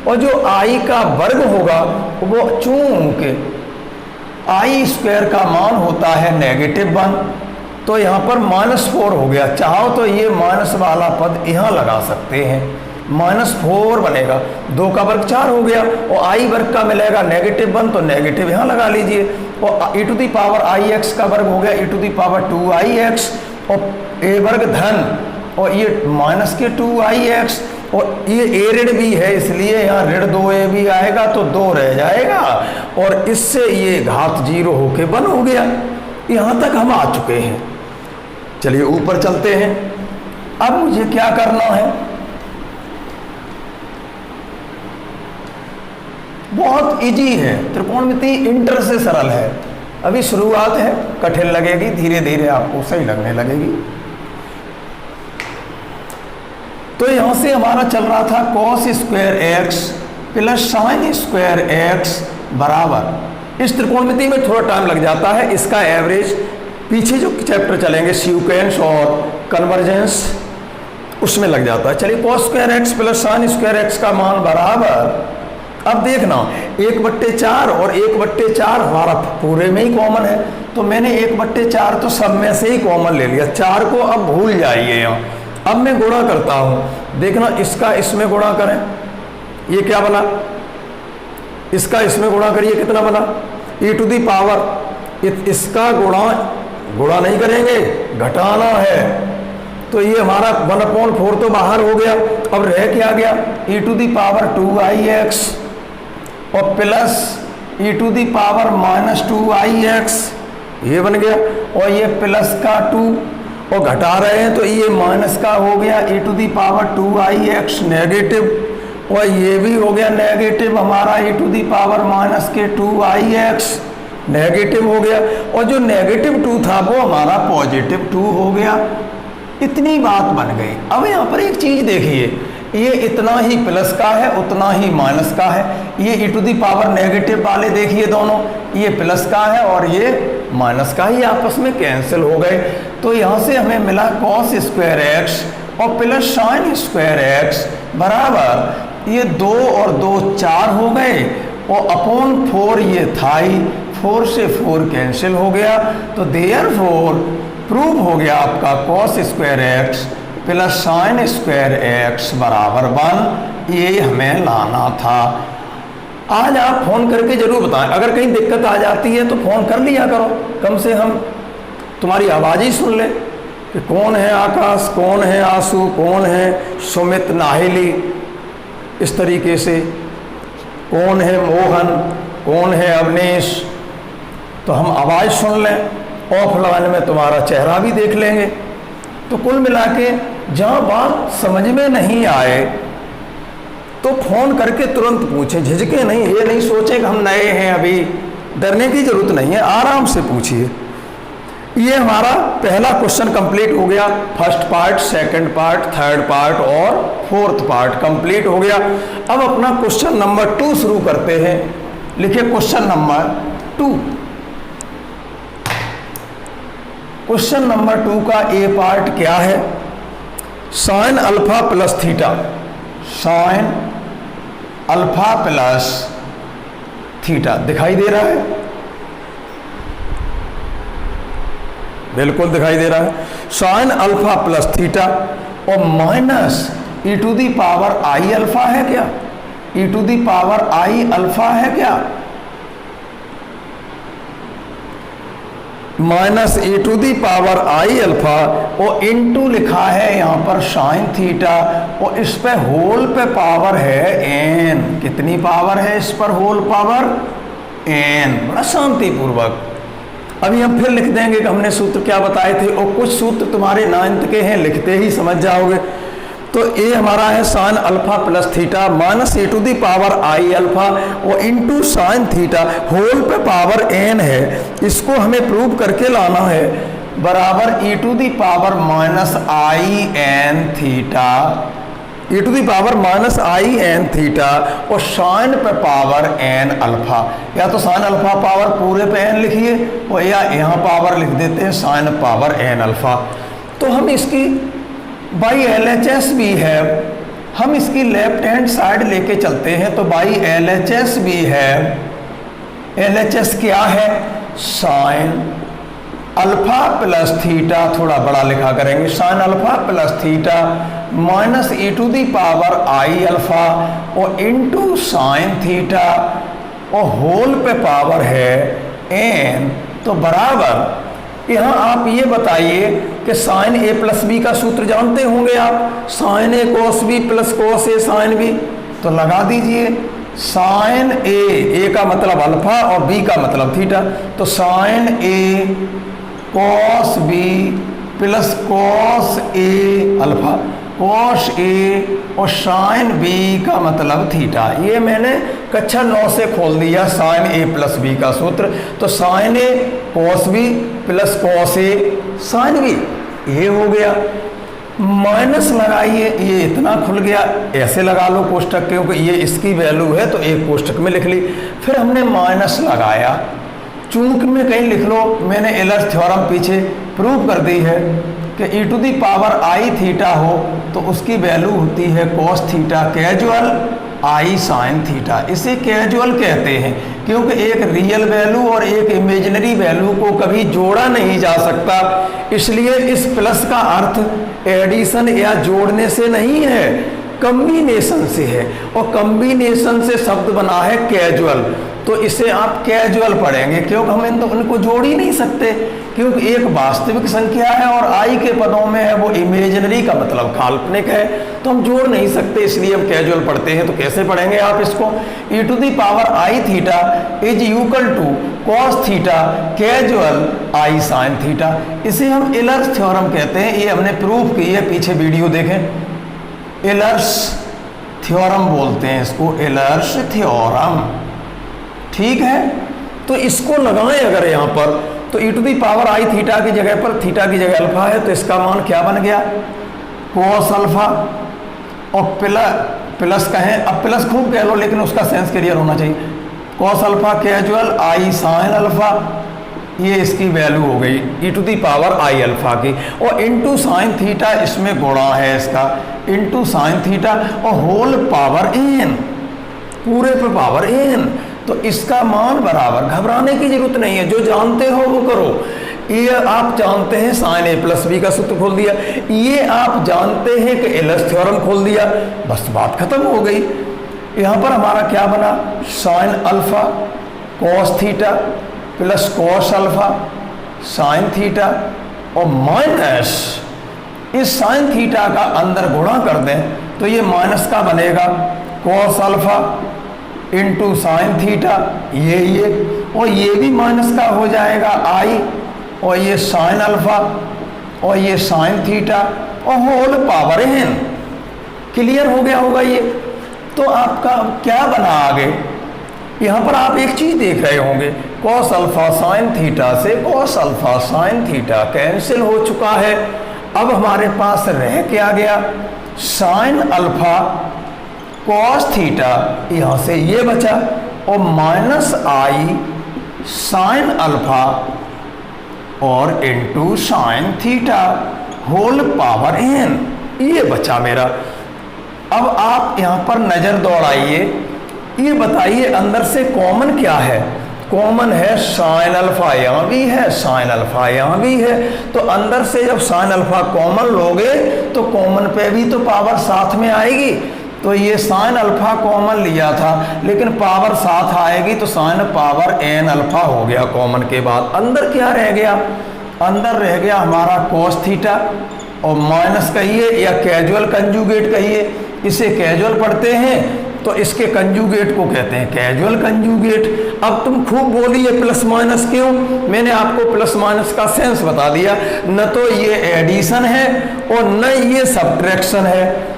और जो i का वर्ग होगा वो चूंकि i² का मान होता है -1, तो यहाँ पर -4 हो गया। चाहो तो ये माइनस वाला पद यहाँ लगा सकते हैं, -4 बनेगा, 2 का वर्ग 4 हो गया, और i वर्ग का मिलेगा -1 तो नेगेटिव यहाँ लगा लीजिए, और e to the power i x का वर्ग हो गया e to the power 2i(x), और a वर्ग धन और ये -2i(x), और ये a ऋण भी है इसलिए यहाँ ऋण 2ab आएगा तो 2 रह जाएगा, और इससे ये घात 0 होके 1 हो गया। यहाँ तक हम आ चुके हैं। चलिए ऊपर चलते हैं। अब मुझे क्या करना है, बहुत इजी है, त्रिकोणमिति इंटर से सरल है, अभी शुरुआत है, कठिन लगेगी, धीरे धीरे आपको सही लगने लगेगी। तो यहां से हमारा चल रहा था cos² प्लस sin² बराबर, इस त्रिकोणमिति में थोड़ा टाइम लग जाता है, इसका एवरेज पीछे जो चैप्टर चलेंगे सीक्वेंस और कन्वर्जेंस उसमें लग जाता है। चलिए cos² प्लस sin² का मान बराबर, अब देखना 1/4 और 1/4 हमारा पूरे में ही कॉमन है, तो मैंने 1/4 तो सब में से ही कॉमन ले लिया, 4 को अब भूल जाइए। यहाँ अब मैं गुणा करता हूँ, देखना इसका इसमें गुणा करें, ये क्या बना, इसका इसमें गुणा करिए, कितना बना e टू दी पावर, इसका गुणा नहीं करेंगे, घटाना है, तो ये हमारा 1/4 तो बाहर हो गया। अब रह क्या गया e to the power 2i(x) और plus e to the power -2i(x), ये बन गया, और ये प्लस का 2 और घटा रहे हैं तो ये माइनस का हो गया e to the power 2i(x) negative, और ये भी हो गया नेगेटिव हमारा e to the power -2i(x) negative हो गया, और जो नेगेटिव 2 था वो हमारा पॉजिटिव 2 हो गया। इतनी बात बन गई। अब यहाँ पर एक चीज देखिए, ये इतना ही प्लस का है उतना ही माइनस का है, ये e to the power negative वाले देखिए दोनों, ये प्लस का है और ये माइनस का ही आपस में कैंसिल हो गए। तो यहाँ से हमें मिला cos² और प्लस sin² बराबर, ये 2 और 2 4 हो गए, और अपॉन 4 ये था ही, 4 से 4 कैंसिल हो गया, तो देयरफॉर प्रूव हो गया आपका cos² प्लस sin² बराबर 1, ये हमें लाना था। आज आप फोन करके जरूर बताएं, अगर कहीं दिक्कत आ जाती है तो फोन कर लिया करो, कम से हम तुम्हारी आवाज़ ही सुन ले कि कौन है आकाश, कौन है आंसू, कौन है सुमित नाहिली, इस तरीके से कौन है मोहन, कौन है अवनीश, तो हम आवाज़ सुन लें, ऑफलाइन में तुम्हारा चेहरा भी देख लेंगे। तो कुल मिला के जहाँ बात समझ में नहीं आए तो फोन करके तुरंत पूछें, झिझके नहीं, ये नहीं सोचें कि हम नए हैं, अभी डरने की जरूरत नहीं है, आराम से पूछिए। ये हमारा पहला क्वेश्चन कंप्लीट हो गया, first part, second part, third part और फोर्थ पार्ट कंप्लीट हो गया। अब अपना क्वेश्चन नंबर 2 शुरू करते हैं। लिखिए क्वेश्चन नंबर 2। क्वेश्चन नंबर 2 का ए पार्ट क्या है, sin α plus theta, sin alpha plus theta दिखाई दे रहा है, बिल्कुल दिखाई दे रहा है। साइन अल्फा प्लस थीटा और minus e to the power i alpha है क्या, e to the power i alpha है क्या, minus e to the power i alpha और इनटू लिखा है यहाँ पर साइन थीटा और इस पे होल पे पावर है एन। कितनी पावर है इस पर, होल पावर एन। बड़ा शांतिपूर्वक अभी हम फिर लिख देंगे कि हमने सूत्र क्या बताए थे, और कुछ सूत्र तुम्हारे 9th के हैं, लिखते ही समझ जाओगे। तो ये हमारा है sine alpha plus theta minus e to the power i alpha और इनटू साइन थीटा होल पे पावर एन है। इसको हमें प्रूव करके लाना है बराबर e to the power minus i n theta, e to the power minus i n theta और साइन पे पावर एन अल्फा। या तो साइन अल्फा पावर पूरे पे एन लिखिए और या यहाँ पावर लिख देते हैं साइन पावर एन अल्फा। तो हम इसकी बाई LHS भी है, हम इसकी लेफ्ट हैंड साइड लेके चलते हैं तो बाई LHS भी है। LHS क्या है, साइन अल्फा प्लस थीटा, थोड़ा बड़ा लिखा करेंगे, sine alpha plus theta minus e to the power i alpha और इनटू साइन थीटा और होल पे पावर है एन। तो बराबर यहाँ आप ये बताइए कि साइन ए प्लस बी का सूत्र जानते होंगे आप, साइन ए कोस बी प्लस कोस ए साइन बी। तो लगा दीजिए साइन ए का मतलब अल्फा और बी का मतलब थीटा, तो sign A cos B plus cos A alpha, cos A और साइन बी का मतलब थीटा। ये मैंने कक्षा 9 से खोल दिया साइन ए प्लस बी का सूत्र। तो sign A cos B plus cos A sine B, ये हो गया। माइनस लगाइए, ये इतना खुल गया, ऐसे लगा लो कोष्टक, क्योंकि ये इसकी वैल्यू है तो एक कोष्टक में लिख ली। फिर हमने माइनस लगाया, चूंक में कहीं लिख लो, मैंने एलर्स थ्योरम पीछे प्रूव कर दी है कि e to the power i theta हो तो उसकी वैल्यू होती है cos theta casual i sine theta. इसे कैजुअल कहते हैं क्योंकि एक रियल वैल्यू और एक इमेजिनरी वैल्यू को कभी जोड़ा नहीं जा सकता, इसलिए इस प्लस का अर्थ एडिशन या जोड़ने से नहीं है, कॉम्बिनेशन से है, और कॉम्बिनेशन से शब्द बना है कैजुअल। तो इसे आप कैजुअल पढ़ेंगे क्योंकि हम उनको जोड़ ही नहीं सकते, क्योंकि एक वास्तविक संख्या है और आई के पदों में है, वो इमेजिनरी का मतलब काल्पनिक है, तो हम जोड़ नहीं सकते, इसलिए हम कैजुअल पढ़ते हैं। तो कैसे पढ़ेंगे आप इसको, e to the power i theta is equal to cos theta casual i sine theta. इसे हम एलर्स थ्योरम कहते हैं, ये हमने प्रूव की है, पीछे वीडियो देखें। एलर्स थ्योरम बोलते हैं इसको, एलर्स थ्योरम, ठीक है। तो इसको लगाएं अगर यहाँ पर, तो e to the power i theta की जगह पर थीटा की जगह अल्फा है, तो इसका मान क्या बन गया, कोस अल्फा, और प्लस कहें, अब प्लस खूब कह लो लेकिन उसका सेंस क्लियर होना चाहिए, cos alpha casual i sine alpha, ये इसकी वैल्यू हो गई e to the power i alpha की, और इनटू साइन थीटा इसमें गुणा है इसका, इनटू साइन थीटा और होल पावर एन, पूरे पे पावर एन। तो इसका मान बराबर, घबराने की जरूरत नहीं है, जो जानते हो वो करो। ये आप जानते हैं साइन ए प्लस बी का सूत्र खोल दिया, ये आप जानते हैं कि एलर्स थ्योरम खोल दिया, बस बात खत्म हो गई। यहाँ पर हमारा क्या बना, sine alpha cos theta plus cos alpha sign theta और माइनस इस साइन थीटा का अंदर गुणा कर दें तो ये माइनस का बनेगा cos alpha into sine theta, ये और ये भी माइनस का हो जाएगा आई, और ये साइन अल्फा और ये साइन थीटा और होल पावर एन। क्लियर हो गया होगा ये। तो आपका क्या बना आगे, यहाँ पर आप एक चीज देख रहे होंगे, कॉस अल्फा साइन थीटा से cos alpha sine theta cancel हो चुका है। अब हमारे पास रह क्या गया, साइन अल्फा कॉस थीटा, यहाँ से ये बचा, और माइनस आई साइन अल्फा और into sine theta whole power n, ये बचा मेरा। अब आप यहाँ पर नज़र दौड़ाइए ये बताइए अंदर से कॉमन क्या है? कॉमन है साइन अल्फा, यहाँ भी है साइन अल्फा यहाँ भी है। तो अंदर से जब साइन अल्फा कॉमन लोगे तो कॉमन पे भी तो पावर साथ में आएगी। तो ये साइन अल्फा कॉमन लिया था लेकिन पावर साथ आएगी तो साइन पावर एन अल्फा हो गया कॉमन के बाद। अंदर क्या रह गया? अंदर रह गया हमारा कॉस थीटा और माइनस कहिए या कैजुअल कंजुगेट कहिए। इसे कैजुअल पढ़ते हैं तो इसके कंजुगेट को कहते हैं कैजुअल कंजुगेट। अब तुम खूब बोलिए प्लस माइनस क्यों? मैंने आपको प्लस माइनस का सेंस बता दिया। न तो ये एडिशन है और न ये सब्ट्रैक्शन है,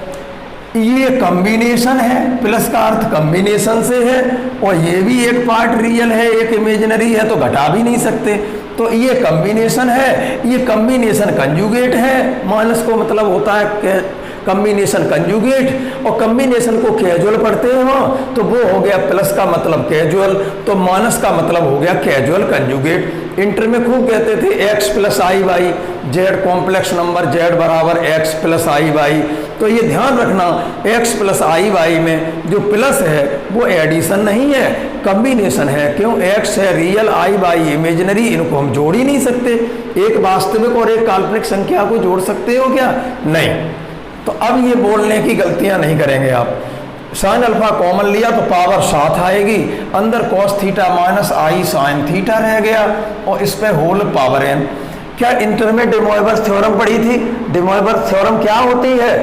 ये कॉम्बिनेशन है। प्लस का अर्थ कॉम्बिनेशन से है और ये भी एक पार्ट रियल है एक इमेजिनरी है तो घटा भी नहीं सकते। तो ये कॉम्बिनेशन है, ये कॉम्बिनेशन कंजुगेट है। माइनस को मतलब होता है कॉम्बिनेशन कंजुगेट और कॉम्बिनेशन को कैजुअल पढ़ते हो तो वो हो गया प्लस का मतलब कैजुअल, तो माइनस का मतलब हो गया कैजुअल कंजुगेट। इंटर में खूब कहते थे x plus i y, z complex number z बराबर x प्लस आई वाई। तो ये ध्यान रखना x प्लस आई वाई में जो प्लस है वो एडिशन नहीं है, कॉम्बिनेशन है। क्यों? x है रियल, आई वाई इमेजिनरी, इनको हम जोड़ ही नहीं सकते। एक वास्तविक और एक काल्पनिक संख्या को जोड़ सकते हो क्या? नहीं। तो अब ये बोलने की गलतियां नहीं करेंगे आप। साइन अल्फा कॉमन लिया तो पावर साथ आएगी, अंदर cos theta minus i sine theta रह गया और इस पे होल पावर एन। क्या इंटर में डे मोइवर्स थ्योरम पढ़ी थी? डे मोइवर्स थ्योरम क्या होती है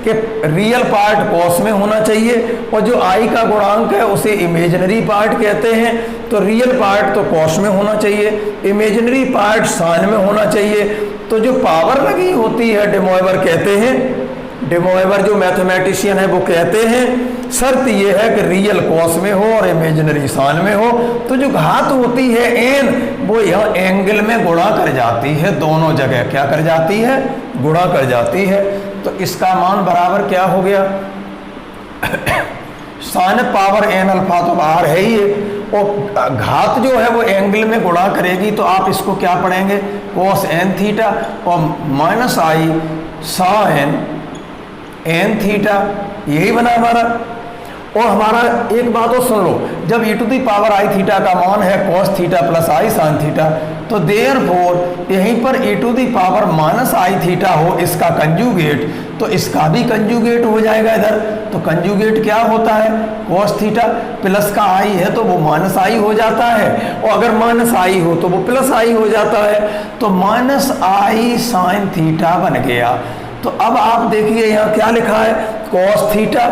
कि रियल पार्ट कॉस में होना चाहिए और जो आई का गुणांक है उसे इमेजिनरी पार्ट कहते हैं। तो रियल पार्ट तो कॉस में होना चाहिए, इमेजिनरी पार्ट साइन में होना चाहिए। तो जो पावर लगी होती है डे मोइवर कहते हैं, डे मोइवर जो मैथमेटिशियन है वो कहते हैं शर्त ये है कि रियल कॉस में हो और इमेजिनरी साइन में हो। तो जो घात होती है एन वो यह एंगल में गुणा कर जाती है, दोनों जगह क्या कर जाती है? गुणा कर जाती है। तो इसका मान बराबर क्या हो गया? साइन पावर एन अल्फा तो बाहर है ही है और घात जो है वो एंगल में गुणा करेगी तो आप इसको क्या पढ़ेंगे? कॉस एन थीटा और minus i sign N theta, यही बना हमारा। और हमारा एक बात और सुन लो, जब e to the power i theta का मान है cos theta plus i sine theta तो देयरफॉर यहीं पर e to the power minus i theta हो इसका कंजुगेट तो इसका भी कंजुगेट हो जाएगा इधर। तो कंजुगेट क्या होता है? कॉस थीटा प्लस का आई है तो वो माइनस आई हो जाता है और अगर माइनस आई हो तो वो प्लस आई हो जाता है। तो माइनस आई साइन थीटा बन गया। तो अब आप देखिए यहाँ क्या लिखा है? कॉस थीटा,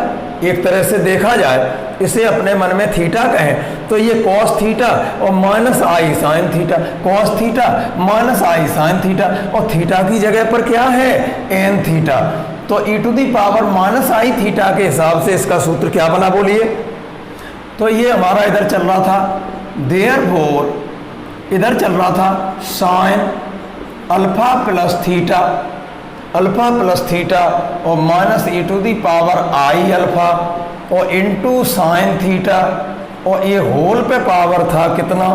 एक तरह से देखा जाए इसे अपने मन में थीटा कहें तो ये कॉस थीटा और minus i sine theta, cos theta minus i sine theta और थीटा की जगह पर क्या है? N theta. तो e to the power minus i theta के हिसाब से इसका सूत्र क्या बना बोलिए? तो ये हमारा इधर चल रहा था, देयरफॉर इधर चल रहा था sine alpha plus theta, alpha plus theta और minus e to the power i alpha और इनटू साइन थीटा और ये होल पे पावर था कितना?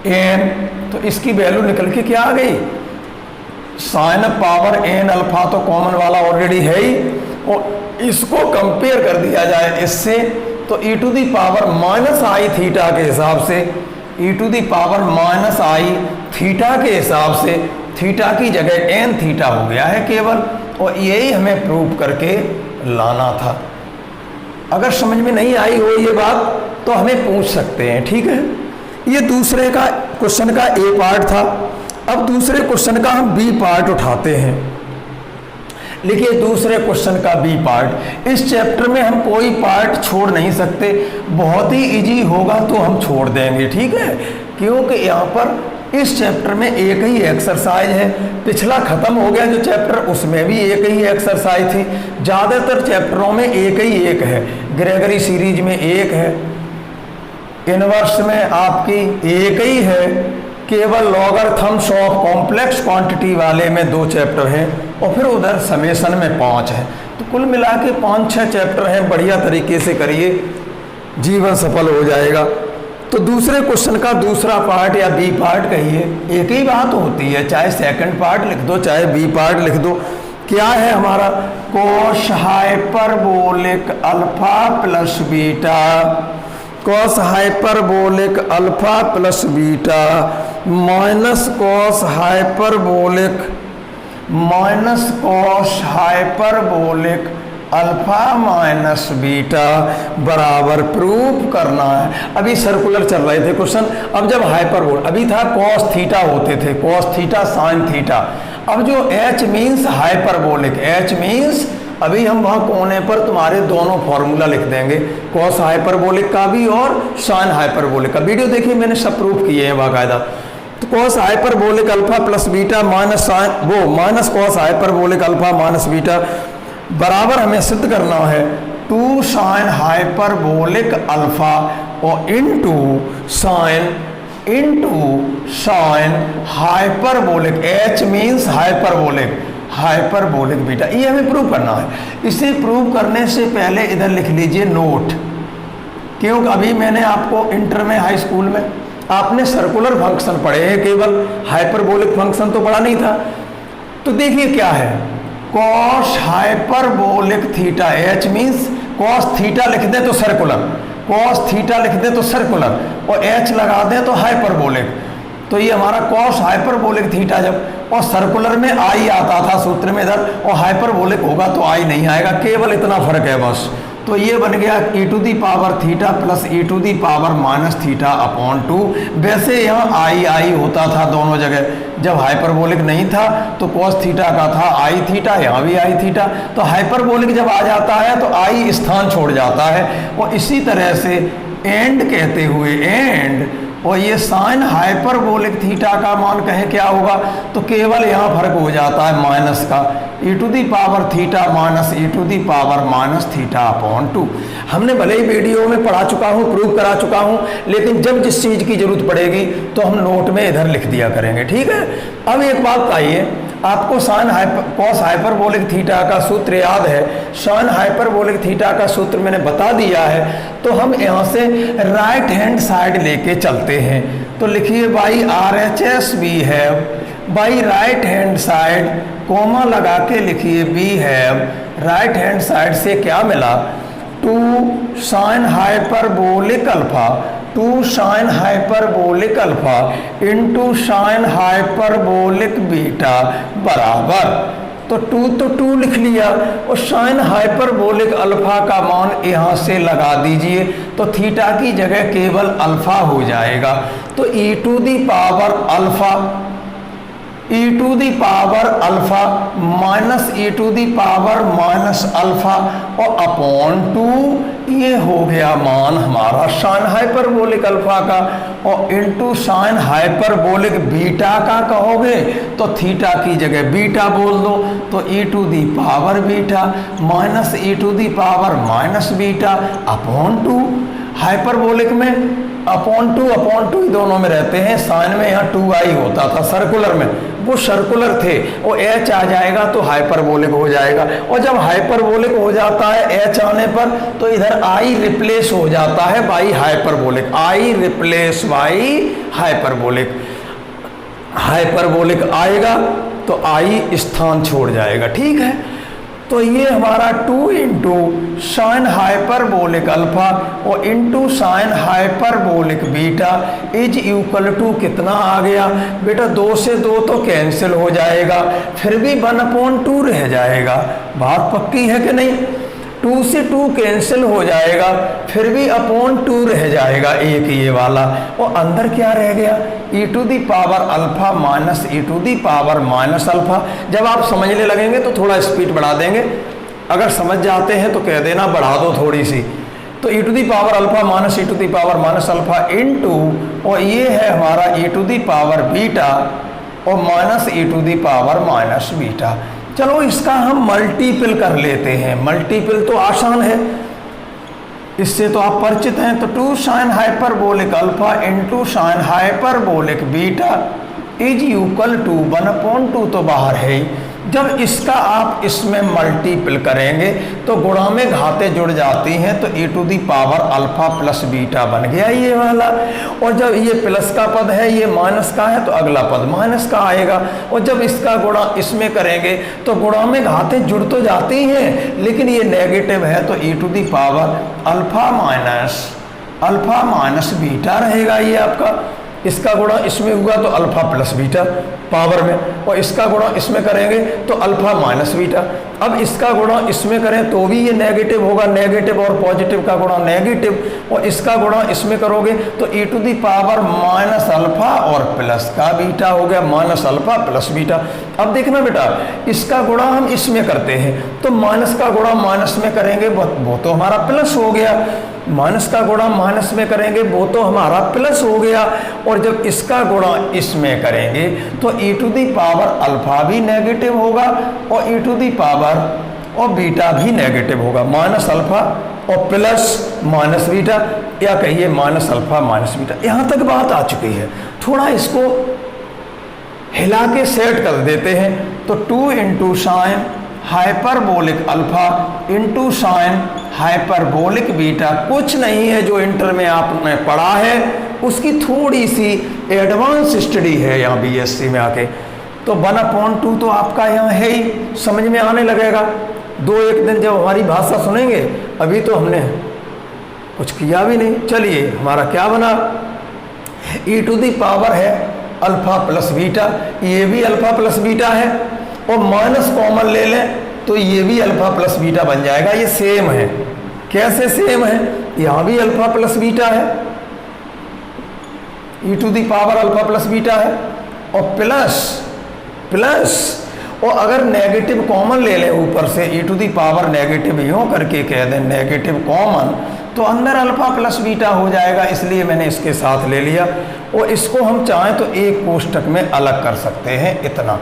एन। तो इसकी वैल्यू निकल के क्या आ गई? साइन पावर एन अल्फा तो कॉमन वाला ऑलरेडी है ही और इसको कंपेयर कर दिया जाए इससे तो e to the power minus i theta के हिसाब से, e to the power minus i theta के हिसाब से थीटा की जगह एन थीटा हो गया है केवल। और यही हमें प्रूव करके लाना था। अगर समझ में नहीं आई हो ये बात तो हमें पूछ सकते हैं, ठीक है। ये दूसरे का क्वेश्चन का ए पार्ट था। अब दूसरे क्वेश्चन का हम बी पार्ट उठाते हैं। लिखिए दूसरे क्वेश्चन का बी पार्ट। इस चैप्टर में हम कोई पार्ट छोड़ नहीं सकते, बहुत ही इजी होगा तो हम छोड़ देंगे, ठीक है। क्योंकि यहाँ पर इस चैप्टर में एक ही एक्सरसाइज है, पिछला खत्म हो गया जो चैप्टर उसमें भी एक ही एक्सरसाइज थी। ज़्यादातर चैप्टरों में एक ही एक है, ग्रेगरी सीरीज में एक है, इनवर्स में आपकी एक ही है, केवल लॉगरिथम्स ऑफ कॉम्प्लेक्स क्वांटिटी वाले में 2 चैप्टर हैं और फिर उधर समेशन में 5 है। तो कुल मिला के 5-6 चैप्टर हैं। बढ़िया तरीके से करिए, जीवन सफल हो जाएगा। तो दूसरे क्वेश्चन का दूसरा पार्ट या बी पार्ट कहिए, एक ही बात होती है, चाहे सेकंड पार्ट लिख दो चाहे बी पार्ट लिख दो। क्या है हमारा cos hyperbolic alpha plus beta, cos hyperbolic alpha plus beta minus cos hyperbolic alpha minus beta बराबर प्रूफ करना है। अभी सर्कुलर चल रहे थे क्वेश्चन, अब जब हाइपरबोल, अभी था कॉस थीटा होते थे, कॉस थीटा साइन थीटा, अब जो h means hyperbolic, h means अभी हम वहाँ कोने पर तुम्हारे दोनों फॉर्मूला लिख देंगे, कॉस हाइपरबोलिक का भी और साइन हाइपरबोलिक का। वीडियो देखिए, मैंने सब प्रूफ किए हैं बाकायदा। तो cos hyperbolic alpha plus beta minus sine वो minus cos hyperbolic alpha minus beta बराबर हमें सिद्ध करना है 2 साइन हाइपरबोलिक अल्फा और into sine hyperbolic, h means hyperbolic beta. ये हमें प्रूव करना है। इसे प्रूव करने से पहले इधर लिख लीजिए नोट, क्योंकि अभी मैंने आपको इंटर में, हाई स्कूल में आपने सर्कुलर फंक्शन पढ़े हैं, केवल हाइपरबोलिक फंक्शन तो पढ़ा नहीं था। तो देखिए क्या है, cos hyperbolic theta, h means cos theta लिख दें तो सर्कुलर, कॉस थीटा लिख दें तो सर्कुलर और h लगा दें तो हाइपरबोलिक। तो ये हमारा कॉस हाइपरबोलिक थीटा जब, और सर्कुलर में आई आता था सूत्र में इधर, और हाइपरबोलिक होगा तो आई नहीं आएगा, केवल इतना फर्क है बस। तो ये बन गया e to the power theta plus e to the power minus theta upon 2। वैसे यहाँ आई होता था दोनों जगह, जब हाइपरबोलिक नहीं था तो कॉस थीटा का था आई थीटा, यहाँ भी आई थीटा। तो हाइपरबोलिक जब आ जाता है तो आई स्थान छोड़ जाता है। और इसी तरह से एंड कहते हुए एंड, और ये साइन हाइपरबोलिक थीटा का मान कहें क्या होगा, तो केवल यहाँ फर्क हो जाता है माइनस का, e to the power theta minus e to the power minus theta upon 2। हमने भले ही वीडियो में पढ़ा चुका हूँ, प्रूव करा चुका हूँ, लेकिन जब जिस चीज़ की जरूरत पड़ेगी तो हम नोट में इधर लिख दिया करेंगे, ठीक है। अब एक बात आइए, आपको साइन कॉस हाइपरबोलिक थीटा का सूत्र याद है, साइन हाइपरबोलिक थीटा का सूत्र मैंने बता दिया है। तो हम यहाँ से राइट हैंड साइड लेके चलते हैं। तो लिखिए बाई RHS बी है, by right hand side comma लगा के लिखिए बी है, राइट हैंड साइड से क्या मिला, 2 sine hyperbolic alpha, 2 sine hyperbolic alpha into sine hyperbolic beta बराबर, तो 2 लिख लिया, और साइन हाइपरबोलिक अल्फा का मान यहाँ से लगा दीजिए, तो थीटा की जगह केवल अल्फा हो जाएगा। तो e to the power alpha minus e to the power minus alpha और अपॉन 2, ये हो गया मान हमारा साइन हाइपरबोलिक अल्फा का। और इंटू साइन हाइपरबोलिक बीटा का कहोगे तो थीटा की जगह बीटा बोल दो, तो e to the power beta minus e to the power minus beta upon 2। Hyperbolic में अपॉन टू दोनों में रहते हैं, साइन में यहाँ 2i होता था, सर्कुलर में वो सर्कुलर थे, वो h आ जाएगा तो हाइपरबोलिक हो जाएगा। और जब हाइपरबोलिक हो जाता है h आने पर तो इधर i रिप्लेस हो जाता है by hyperbolic, i replace by hyperbolic, hyperbolic आएगा तो i स्थान छोड़ जाएगा, ठीक है। तो ये हमारा 2 इंटू साइन हाइपरबोलिक अल्फा और into sine hyperbolic beta is equal to कितना आ गया बेटा, 2 से 2 तो कैंसिल हो जाएगा, फिर भी 1/2 रह जाएगा। बात पक्की है कि नहीं, 2 से 2 कैंसिल हो जाएगा, फिर भी अपॉन 2 रह जाएगा एक ये वाला, और अंदर क्या रह गया, e to the power alpha minus e to the power minus alpha. जब आप समझने लगेंगे तो थोड़ा स्पीड बढ़ा देंगे, अगर समझ जाते हैं तो कह देना बढ़ा दो थोड़ी सी। तो e to the power alpha minus e to the power minus alpha into, और ये है हमारा e to the power beta और minus e to the power minus beta. चलो इसका हम मल्टीपल कर लेते हैं, मल्टीपल तो आसान है, इससे तो आप परिचित हैं। तो 2 sine hyperbolic alpha into sine hyperbolic beta is equal to 1/2 तो बाहर है, जब इसका आप इसमें मल्टीपल करेंगे तो गुणा में घातें जुड़ जाती हैं, तो e to the power alpha plus beta बन गया ये वाला। और जब ये प्लस का पद है, ये माइनस का है, तो अगला पद माइनस का आएगा। और जब इसका गुणा इसमें करेंगे तो गुणा में घातें जुड़ तो जाती हैं, लेकिन ये नेगेटिव है, तो e to the power alpha minus beta रहेगा ये आपका। इसका गुणा इसमें हुआ तो अल्फा प्लस बीटा पावर में, और इसका गुणा इसमें करेंगे तो अल्फा माइनस बीटा। अब इसका गुणा इसमें करें तो भी ये नेगेटिव होगा, नेगेटिव और पॉजिटिव का गुणा नेगेटिव, और इसका गुणा इसमें करोगे तो e to the power minus alpha और प्लस का बीटा हो गया, माइनस अल्फा प्लस बीटा। अब देखना बेटा, इसका गुणा हम इसमें करते हैं तो माइनस का गुणा माइनस में करेंगे वो तो हमारा प्लस हो गया, माइनस का गुणा माइनस में करेंगे वो तो हमारा प्लस हो गया। और जब इसका गुणा इसमें करेंगे तो e to the power alpha भी नेगेटिव होगा और e टू दी पावर और बीटा भी नेगेटिव होगा, माइनस अल्फा और प्लस माइनस बीटा, या कहिए माइनस अल्फा माइनस बीटा। यहाँ तक बात आ चुकी है, थोड़ा इसको हिला के सेट कर देते हैं। तो 2 into sine hyperbolic alpha into sine hyperbolic beta कुछ नहीं है, जो इंटर में आपने पढ़ा है उसकी थोड़ी सी एडवांस स्टडी है यहाँ बीएससी में आके। तो 1/2 तो आपका यहाँ है ही, समझ में आने लगेगा। 2-1 दिन जब हमारी भाषा सुनेंगे, अभी तो हमने कुछ किया भी नहीं। चलिए, हमारा क्या बना, e टू दी पावर है अल्फा प्लस बीटा, ये भी अल्फा प्लस बीटा है, और माइनस कॉमन ले लें तो ये भी अल्फा प्लस बीटा बन जाएगा। ये सेम है, कैसे सेम है, यहाँ भी अल्फा प्लस बीटा है, e to the power alpha plus beta है, और प्लस और अगर नेगेटिव कॉमन ले लें ऊपर से, e to the power negative यूँ करके कह दें नेगेटिव कॉमन, तो अंदर अल्फा प्लस बीटा हो जाएगा, इसलिए मैंने इसके साथ ले लिया। और इसको हम चाहें तो एक कोष्टक में अलग कर सकते हैं, इतना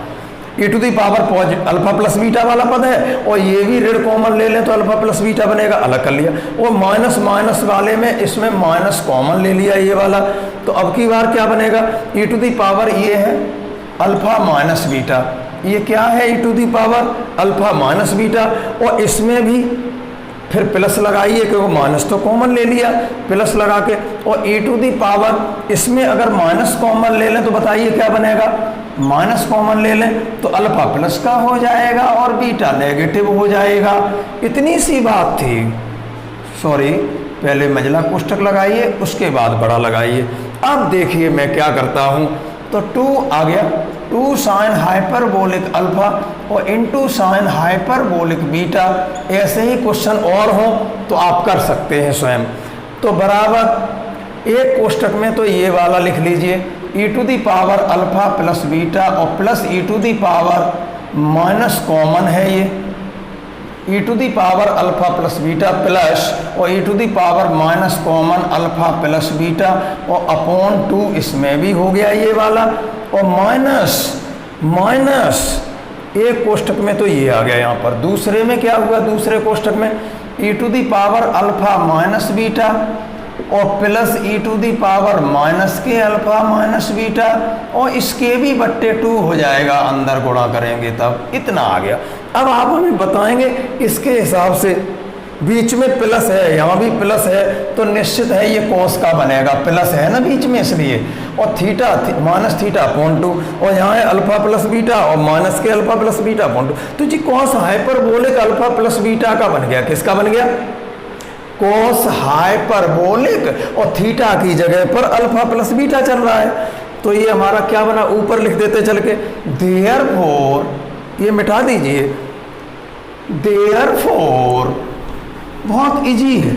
e to the power positive alpha plus beta वाला पद है, और ये भी ऋण कॉमन ले लें तो अल्फा प्लस बीटा बनेगा, अलग कर लिया। और माइनस माइनस वाले में इसमें माइनस कॉमन ले लिया ये वाला, तो अब की बार क्या बनेगा, e टू दी पावर ये है अल्फा माइनस बीटा, ये क्या है e to the power alpha minus beta, और इसमें भी फिर प्लस लगाइए क्योंकि माइनस तो कॉमन ले लिया, प्लस लगा के, और e टू दी पावर इसमें अगर माइनस कॉमन ले लें तो बताइए क्या बनेगा, माइनस कॉमन ले लें तो अल्फा प्लस का हो जाएगा और बीटा नेगेटिव हो जाएगा। इतनी सी बात थी, सॉरी, पहले मझला कोष्टक लगाइए उसके बाद बड़ा लगाइए। अब देखिए मैं क्या करता हूँ, तो 2 आ गया, 2 साइन हाइपरबोलिक अल्फा और इंटू साइन हाइपरबोलिक बीटा। ऐसे ही क्वेश्चन और हो तो आप कर सकते हैं स्वयं। तो बराबर एक कोष्टक में तो ये वाला लिख लीजिए, e to the power alpha plus beta और plus e to the power minus common है ये, e to the power alpha plus beta plus और e to the power minus common alpha plus beta, और अपॉन 2 इसमें भी हो गया ये वाला, और माइनस एक कोष्टक में तो ये आ गया यहाँ पर। दूसरे में क्या हुआ, दूसरे कोष्टक में e to the power alpha minus beta और plus e to the power minus के अल्फा माइनस बीटा, और इसके भी बट्टे 2 हो जाएगा, अंदर गुणा करेंगे तब इतना आ गया। अब आप हमें बताएंगे इसके हिसाब से, बीच में प्लस है, यहाँ भी प्लस है, तो निश्चित है ये कॉस का बनेगा, प्लस है ना बीच में इसलिए, और थीटा माइनस थीटा अपॉन 2, और यहाँ है अल्फा प्लस बीटा और माइनस के अल्फा प्लस बीटा अपॉन 2, तो जी cos hyperbolic alpha plus beta का बन गया। किसका बन गया, कॉस हाइपरबोलिक, और थीटा की जगह पर अल्फा प्लस बीटा चल रहा है, तो ये हमारा क्या बना, ऊपर लिख देते चल के, देयरफॉर, ये मिटा दीजिए, देयरफॉर, बहुत इजी है,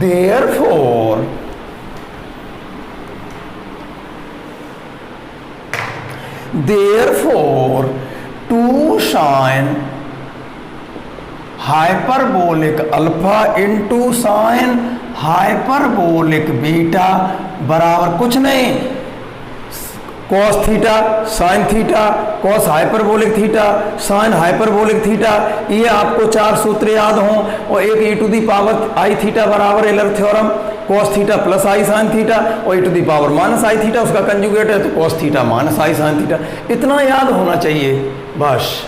therefore therefore 2 sine hyperbolic alpha into sine hyperbolic beta बराबर कुछ नहीं, cos theta sine theta cos hyperbolic theta sine hyperbolic theta, ये आपको 4 सूत्र याद हों। और एक e to the power i theta बराबर Euler theorem, cos theta plus i sine theta, और e to the power minus i theta उसका कंजुगेट है तो cos theta minus i sine theta, इतना याद होना चाहिए बस।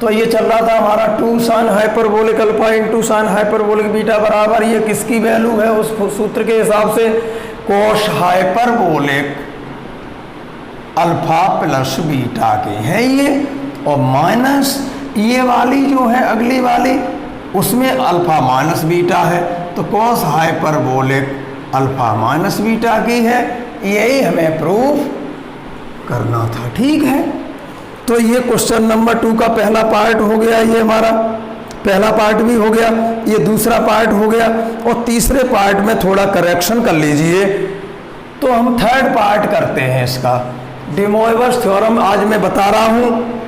तो ये चल रहा था हमारा 2 sine hyperbolic alpha into sine hyperbolic beta बराबर, ये किसकी वैल्यू है उस सूत्र के हिसाब से, cos hyperbolic alpha plus beta के हैं ये, और माइनस ये वाली जो है अगली वाली उसमें अल्फा माइनस बीटा है, तो cos hyperbolic alpha minus beta की है, यही हमें प्रूव करना था। ठीक है, तो ये क्वेश्चन नंबर 2 का पहला पार्ट हो गया, ये हमारा पहला पार्ट भी हो गया, ये दूसरा पार्ट हो गया। और तीसरे पार्ट में थोड़ा करेक्शन कर लीजिए, तो हम थर्ड पार्ट करते हैं इसका। डे मोइवर्स थ्योरम आज मैं बता रहा हूँ,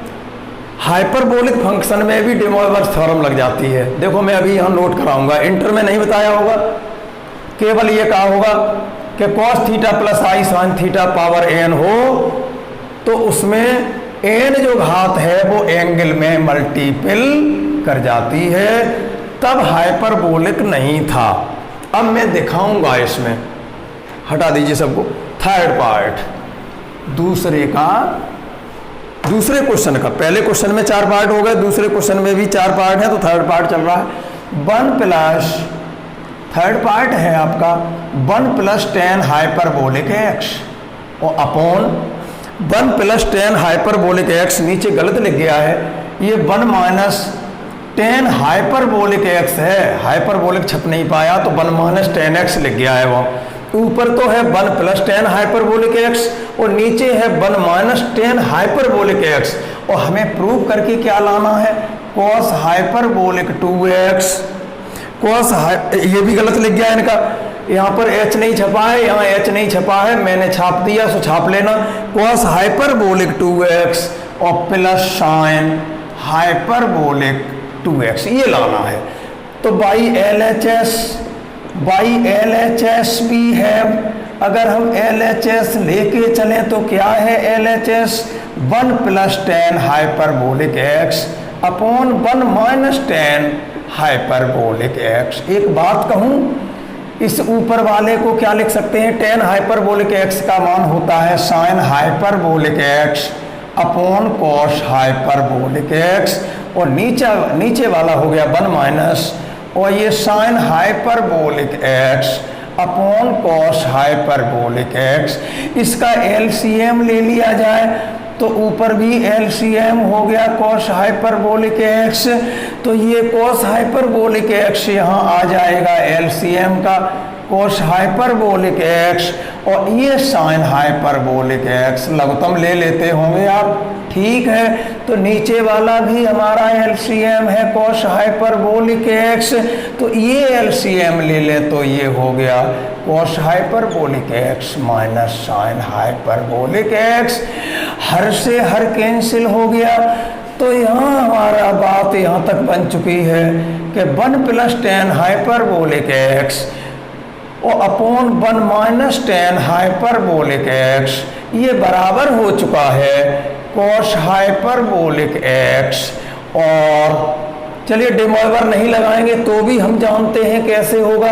हाइपरबोलिक फंक्शन में भी डे मोइवर्स थ्योरम लग जाती है। देखो मैं अभी यहाँ नोट कराऊंगा, इंटर में नहीं बताया होगा, केवल ये कहा होगा कि cos theta plus i sine theta power N हो तो उसमें एन जो घात है वो एंगल में मल्टीपल कर जाती है, तब हाइपरबोलिक नहीं था। अब मैं दिखाऊंगा इसमें, हटा दीजिए सबको। थर्ड पार्ट दूसरे क्वेश्चन का, पहले क्वेश्चन में 4 पार्ट हो गए, दूसरे क्वेश्चन में भी 4 पार्ट है, तो थर्ड पार्ट चल रहा है। 1 प्लस, थर्ड पार्ट है आपका 1 प्लस टेन हाइपरबोलिक एक्स और upon 1 plus tan hyperbolic x, नीचे गलत लिख गया है, ये 1 माइनस टेन हाइपरबोलिक एक्स है, हाइपरबोलिक छप नहीं पाया तो 1 माइनस टेन एक्स लिख गया है। वो ऊपर तो है 1 प्लस टेन हाइपरबोलिक एक्स और नीचे है 1 माइनस टेन हाइपरबोलिक एक्स, और हमें प्रूव करके क्या लाना है, कॉस हाइपरबोलिक 2x, कॉस, ये भी गलत लिख गया इनका, यहाँ पर h नहीं छपा है, यहाँ h नहीं छपा है, मैंने छाप दिया सो छाप लेना, कॉस हाइपरबोलिक 2x और प्लस साइन हाइपरबोलिक 2x, ये लाना है। तो बाई LHS भी है, अगर हम LHS लेके चलें तो क्या है LHS, 1 plus tan hyperbolic x upon 1 minus tan hyperbolic x। एक बात कहूँ, इस ऊपर वाले को क्या लिख सकते हैं, टेन हाइपरबोलिक x का मान होता है sine hyperbolic x upon cos hyperbolic x, और नीचे वाला हो गया 1 माइनस, और ये sine hyperbolic x upon cos hyperbolic x। इसका एलसीएम ले लिया जाए तो ऊपर भी एलसीएम हो गया कॉस हाइपरबोलिक x, तो ये कॉस हाइपरबोलिक x यहाँ आ जाएगा एलसीएम का कॉस हाइपरबोलिक x, और ये साइन हाइपरबोलिक x लघुत्तम ले लेते होंगे आप। ठीक है, तो नीचे वाला भी हमारा एलसीएम है कॉस हाइपरबोलिक x, तो ये एलसीएम ले ले तो ये हो गया cos hyperbolic x minus sine hyperbolic x, हर से हर कैंसिल हो गया। तो यहाँ हमारा बात यहाँ तक बन चुकी है कि 1 प्लस टेन हाइपरबोलिक x और upon 1 minus tan hyperbolic x, ये बराबर हो चुका है कॉस हाइपरबोलिक x। और चलिए डे मोइवर नहीं लगाएंगे तो भी हम जानते हैं कैसे होगा,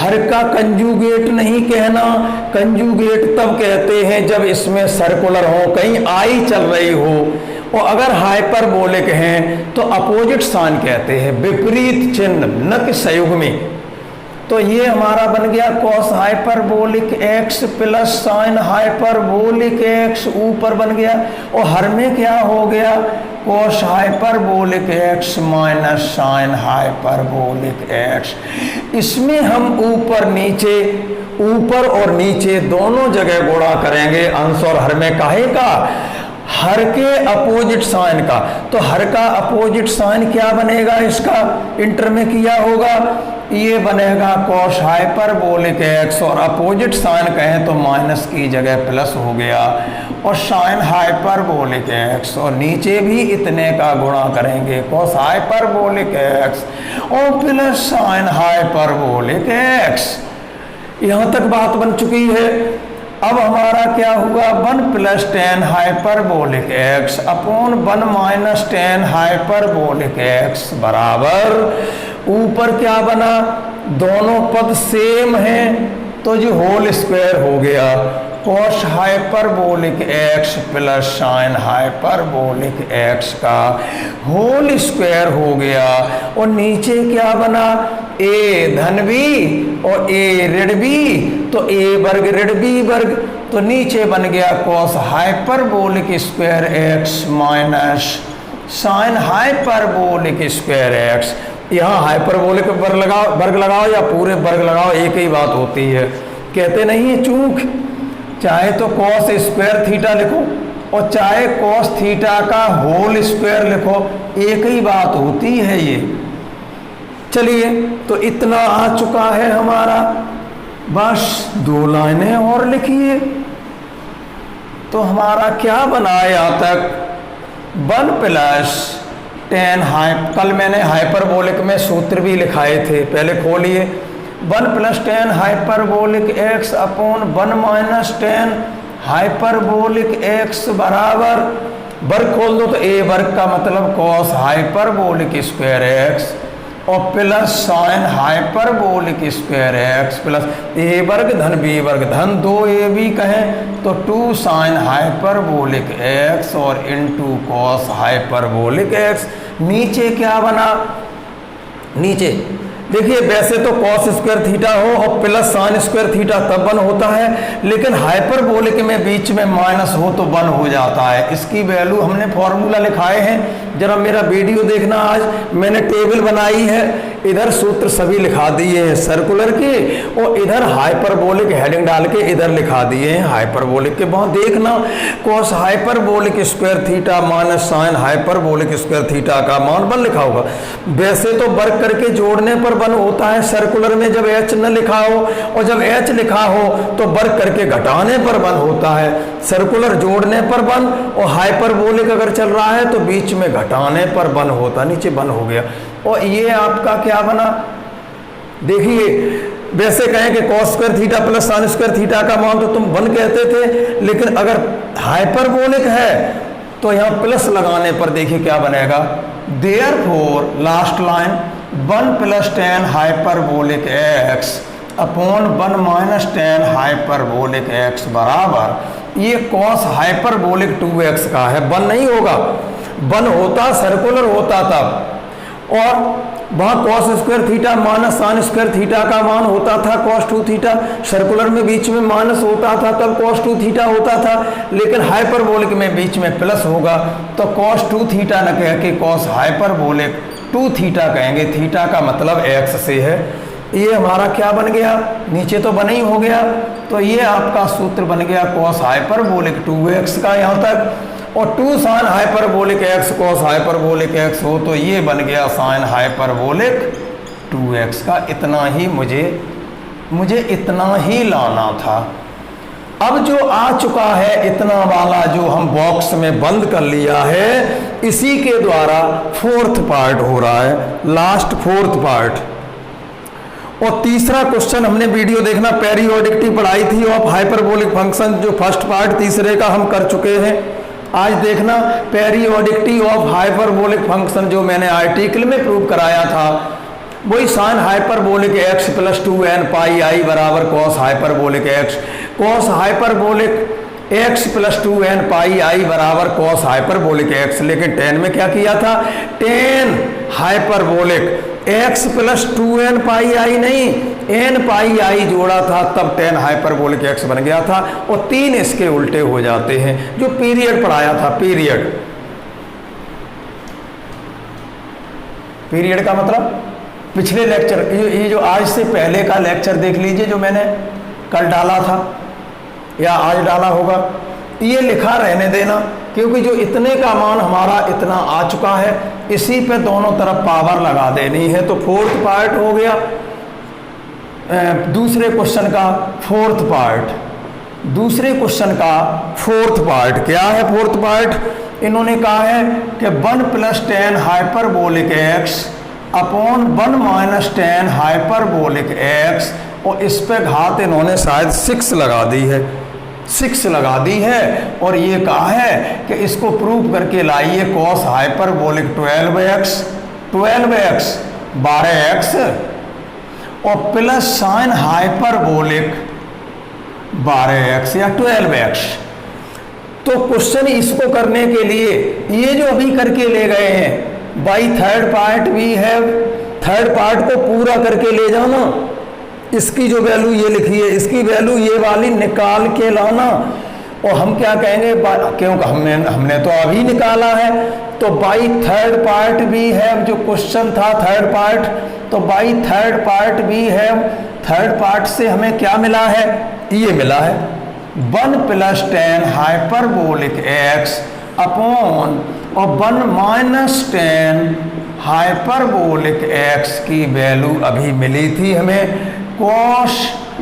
हर का कंजुगेट नहीं कहना, कंजुगेट तब कहते हैं जब इसमें सर्कुलर हो, कहीं आई चल रही हो, और अगर हाइपरबोलिक हैं तो अपोजिट साइन कहते हैं, विपरीत चिन्ह, न कि संयुग्मी। तो ये हमारा बन गया cos hyperbolic x plus sine hyperbolic x, ऊपर बन गया, और हर में क्या हो गया cos hyperbolic x minus sine hyperbolic x। इसमें हम ऊपर और नीचे दोनों जगह गुणा करेंगे अंश और हर में, काहे का, हर के अपोजिट साइन का। तो हर का अपोजिट साइन क्या बनेगा, इसका इंटर में किया होगा, ये बनेगा कॉस हाइपरबोलिक x, और अपोजिट साइन कहें तो माइनस की जगह प्लस हो गया, और साइन हाइपरबोलिक x, और नीचे भी इतने का गुणा करेंगे कॉस हाइपरबोलिक x और प्लस साइन हाइपरबोलिक x। यहाँ तक बात बन चुकी है। अब हमारा क्या हुआ, 1 plus tan hyperbolic x upon 1 minus tan hyperbolic x बराबर, ऊपर क्या बना, दोनों पद सेम हैं तो जो होल स्क्वायर हो गया, cos hyperbolic x plus sine hyperbolic x का होल स्क्वायर हो गया। और नीचे क्या बना, ए धन बी और ए ऋण बी, तो ए वर्ग ऋण बी वर्ग, तो नीचे बन गया cos hyperbolic square x minus sign hyperbolic square x. यहाँ हाइपरबोलिक वर्ग लगाओ या पूरे वर्ग लगाओ, एक ही बात होती है, कहते नहीं है चूक, चाहे तो कॉस स्क्वायर थीटा लिखो और चाहे कॉस थीटा का होल स्क्वायर लिखो, एक ही बात होती है ये। चलिए तो इतना आ चुका है हमारा, बस 2 लाइनें और लिखिए तो हमारा क्या बना यहाँ तक, 1 प्लस टेन कल मैंने हाइपरबोलिक में सूत्र भी लिखाए थे, पहले खोलिए, 1 plus tan hyperbolic x upon 1 minus tan hyperbolic x बराबर, वर्ग खोल दो तो ए वर्ग का मतलब कॉस हाइपरबोलिक स्क्वायर एक्स और plus sine hyperbolic square x plus a वर्ग धन बी वर्ग धन 2ab कहें तो 2 साइन हाइपरबोलिक एक्स और इनटू कॉस हाइपरबोलिक एक्स। नीचे क्या बना, नीचे देखिए वैसे तो कॉस स्क्वायर थीटा हो और प्लस साइन स्क्वायर थीटा तब 1 होता है, लेकिन हाइपरबोलिक में बीच में माइनस हो तो 1 हो जाता है। इसकी वैल्यू हमने फॉर्मूला लिखाए हैं, जरा मेरा वीडियो देखना, आज मैंने टेबल बनाई है, इधर सूत्र सभी लिखा दिए हैं सर्कुलर के और इधर हाइपरबोलिक हेडिंग डाल के इधर लिखा दिए हैं हाइपरबोलिक के। बहुत देखना, cos hyperbolic square theta minus sign hyperbolic square theta का मान 1 लिखा होगा। वैसे तो वर्ग करके जोड़ने पर 1 होता है सर्कुलर में जब h न लिखा हो, और जब h लिखा हो तो वर्ग करके घटाने पर 1 होता है, सर्कुलर जोड़ने पर 1 और हाइपरबोलिक अगर चल रहा है तो बीच में घटाने पर 1 होता, नीचे 1 हो गया। और ये आपका क्या बना, देखिए वैसे कहें कि cos square theta plus sine square theta का मान तो तुम 1 कहते थे, लेकिन अगर हाइपरबोलिक है तो यहाँ प्लस लगाने पर देखिए क्या बनेगा, therefore last line 1 plus tan hyperbolic x upon 1 minus tan hyperbolic x बराबर, ये कॉस हाइपरबोलिक 2x का है, 1 नहीं होगा, 1 होता सर्कुलर होता तब, और वहाँ cos square theta minus sine square theta का मान होता था कॉस 2 थीटा, सर्कुलर में बीच में माइनस होता था तब कॉस 2 थीटा होता था, लेकिन हाइपरबोलिक में बीच में प्लस होगा तो कॉस 2 थीटा न कह के कॉस हाइपरबोलिक 2 थीटा कहेंगे, थीटा का मतलब x से है। ये हमारा क्या बन गया, नीचे तो बना ही हो गया, तो ये आपका सूत्र बन गया कॉस हाइपरबोलिक 2x का यहाँ तक, और 2 sine hyperbolic x cos hyperbolic x हो तो ये बन गया साइन हाइपरबोलिक 2x का। इतना ही मुझे इतना ही लाना था। अब जो आ चुका है इतना वाला जो हम बॉक्स में बंद कर लिया है, इसी के द्वारा 4th पार्ट हो रहा है, लास्ट 4th पार्ट। और तीसरा क्वेश्चन हमने वीडियो देखना, पेरियोडिकटी पढ़ाई थी ऑफ हाइपरबोलिक फंक्शन, जो फर्स्ट पार्ट तीसरे का हम कर चुके हैं। आज देखना पेरियोडिकटी ऑफ हाइपरबोलिक फंक्शन, जो मैंने आर्टिकल में प्रूव कराया था, वही sign hyperbolic x plus 2n पाई आई बराबर cos hyperbolic x, cos hyperbolic x plus 2n पाई आई बराबर कॉस हाइपरबोलिक एक्स। लेकिन 10 में क्या किया था, 10 हाइपरबोलिक एक्स प्लस 2n पाई आई नहीं, n पाई आई जोड़ा था तब 10 हाइपरबोलिक एक्स बन गया था, और 3 इसके उल्टे हो जाते हैं। जो पीरियड पढ़ाया था, पीरियड का मतलब पिछले लेक्चर, ये जो आज से पहले का लेक्चर देख लीजिए, जो मैंने कल डाला था या आज डाला होगा, ये लिखा रहने देना, क्योंकि जो इतने का मान हमारा इतना आ चुका है, इसी पे दोनों तरफ पावर लगा देनी है। तो 4th पार्ट हो गया दूसरे क्वेश्चन का 4th पार्ट। दूसरे क्वेश्चन का 4th पार्ट क्या है, 4th पार्ट इन्होंने कहा है कि 1 plus 10 hyperbolic x upon 1 minus 10 hyperbolic x, और इस पे घात इन्होंने शायद 6 लगा दी है, 6 लगा दी है और ये कहा है कि इसको प्रूव करके लाइए कॉस हाइपरबोलिक 12x 12x और प्लस साइन हाइपरबोलिक 12x या 12x। तो क्वेश्चन इसको करने के लिए ये जो अभी करके ले गए हैं by third part we have, third part को पूरा करके ले जाना, इसकी जो वैल्यू ये लिखी है इसकी वैल्यू ये वाली निकाल के लाना। और हम क्या कहेंगे, क्योंकि हमने तो अभी निकाला है, तो बाई थर्ड पार्ट भी है जो क्वेश्चन था थर्ड पार्ट, तो बाई थर्ड पार्ट भी है, थर्ड पार्ट से हमें क्या मिला है, ये मिला है 1 + tan हाइपरबोलिक x अपॉन और 1 - tan हाइपरबोलिक x की वैल्यू अभी मिली थी हमें cos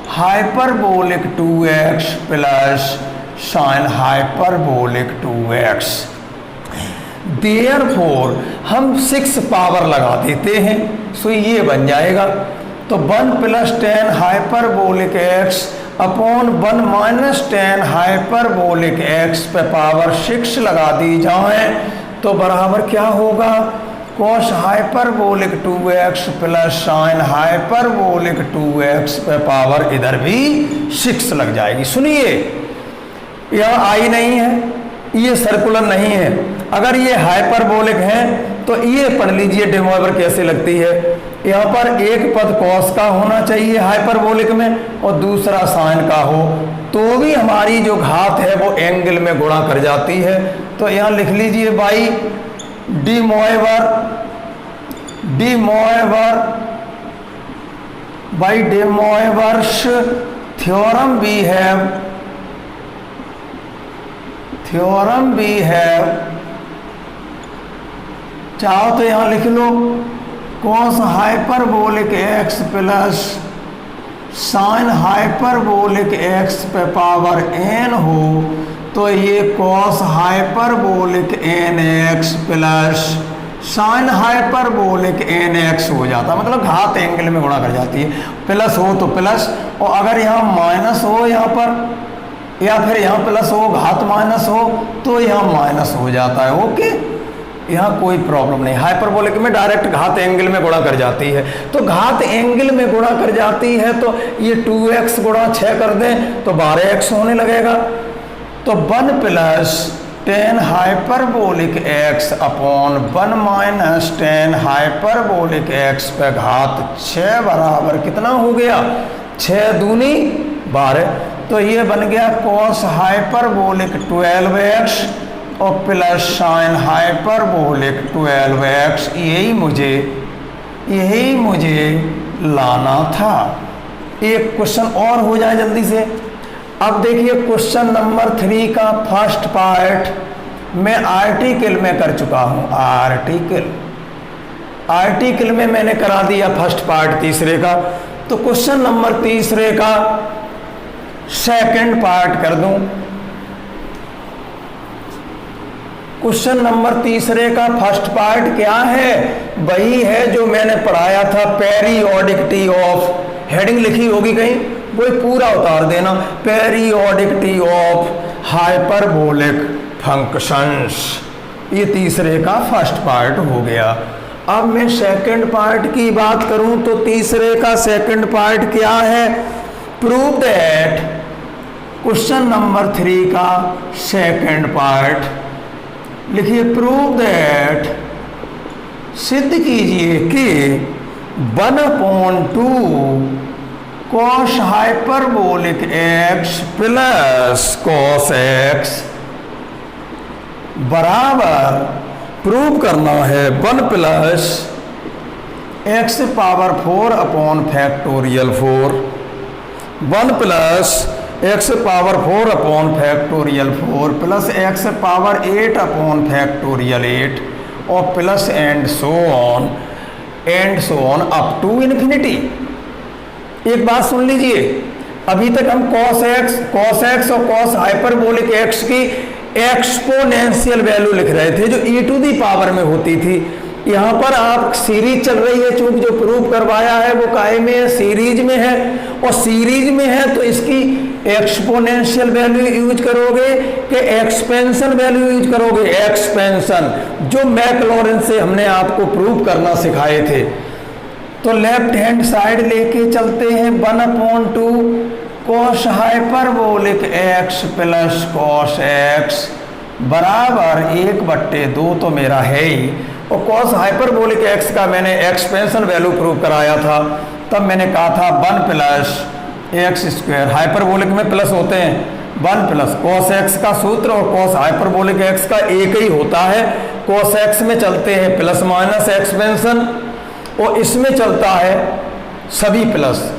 hyperbolic 2x plus sin hyperbolic 2x। Therefore हम 6 पावर लगा देते हैं, सो ये बन जाएगा तो 1 + tan hyperbolic x upon 1 - tan hyperbolic x पे पावर 6 लगा दी जाए तो बराबर क्या होगा, cos hyperbolic 2x plus sin hyperbolic 2x पे पावर इधर भी 6 लग जाएगी। सुनिए यहाँ आई नहीं है, ये सर्कुलर नहीं है, अगर ये हाइपरबोलिक है तो ये पढ़ लीजिए de Moivre कैसे लगती है। यहाँ पर एक पद cos का होना चाहिए हाइपरबोलिक में और दूसरा sin का हो तो भी हमारी जो घात है वो एंगल में गुणा कर जाती है। तो यहाँ लिख लीजिए बाई de Moivre's थ्योरम भी है, चाहो तो यहाँ लिख लो cos hyperbolic x plus sin hyperbolic x पे पावर n हो तो ये cos hyperbolic nx plus sin hyperbolic nx हो जाता, मतलब घात एंगल में गुणा कर जाती है, प्लस हो तो प्लस और अगर यहाँ माइनस हो यहाँ पर या फिर यहाँ प्लस हो घात माइनस हो तो यहाँ माइनस हो जाता है। ओके, यहाँ कोई प्रॉब्लम नहीं, हाइपरबोलिक में डायरेक्ट घात एंगल में गुणा कर जाती है, तो घात एंगल में गुणा कर जाती है तो ये 2x गुणा 6 कर दें तो 12x होने लगेगा। तो 1 + tan hyperbolic x upon 1 - tan hyperbolic x पे घात 6 बराबर कितना हो गया, 6 दूनी 12, तो ये बन गया cos हाइपरबोलिक 12x और प्लस sin हाइपरबोलिक 12x। यही मुझे लाना था। एक क्वेश्चन और हो जाए जल्दी से। अब देखिए क्वेश्चन नंबर 3 का फर्स्ट पार्ट मैं आर्टिकल में कर चुका हूँ, आर्टिकल में मैंने करा दिया फर्स्ट पार्ट तीसरे का, तो क्वेश्चन नंबर तीसरे का सेकंड पार्ट कर दूं। क्वेश्चन नंबर तीसरे का फर्स्ट पार्ट क्या है, वही है जो मैंने पढ़ाया था पेरियोडिसिटी ऑफ, हेडिंग लिखी होगी कहीं, वो पूरा उतार देना, पेरियोडिसिटी ऑफ हाइपरबोलिक फंक्शंस। ये तीसरे का फर्स्ट पार्ट हो गया। अब मैं सेकंड पार्ट की बात करूं तो तीसरे का सेकंड पार्ट क्या है, प्रूव दैट, क्वेश्चन नंबर 3 का सेकंड पार्ट लिखिए, प्रूव दैट, सिद्ध कीजिए कि 1/2 cos hyperbolic x plus cos x बराबर, प्रूव करना है 1 + x power 4 upon factorial 4, 1 + x power 4 upon factorial 4 plus x power 8 upon factorial 8 और plus and so on up to infinity. एक बात सुन लीजिए, अभी तक हम cos x और cos हाइपरबोलिक x की एक्सपोनेंशियल वैल्यू लिख रहे थे जो e⁻ में होती थी। यहाँ पर आप सीरीज चल रही है, चूंकि जो प्रूव करवाया है वो काहे में है, सीरीज में है, और सीरीज में है तो इसकी एक्सपोनेंशियल वैल्यू यूज करोगे कि एक्सपेंशन वैल्यू यूज करोगे? एक्सपेंशन, जो मैक्लॉरेंस से हमने आपको प्रूव करना सिखाए थे। तो लेफ्ट हैंड साइड लेके चलते हैं 1/2 cos hyperbolic x plus cos x बराबर 1/2 तो मेरा है ही, और कॉस हाइपरबोलिक x का मैंने एक्सपेंशन वैल्यू प्रूव कराया था, तब मैंने कहा था 1 प्लस एक्स स्क्वायर, हाइपरबोलिक में प्लस होते हैं, 1 प्लस कॉस x का सूत्र और कॉस हाइपरबोलिक x का एक ही होता है। कॉस x में चलते हैं प्लस माइनस एक्सपेंशन, और इसमें चलता है सभी plus.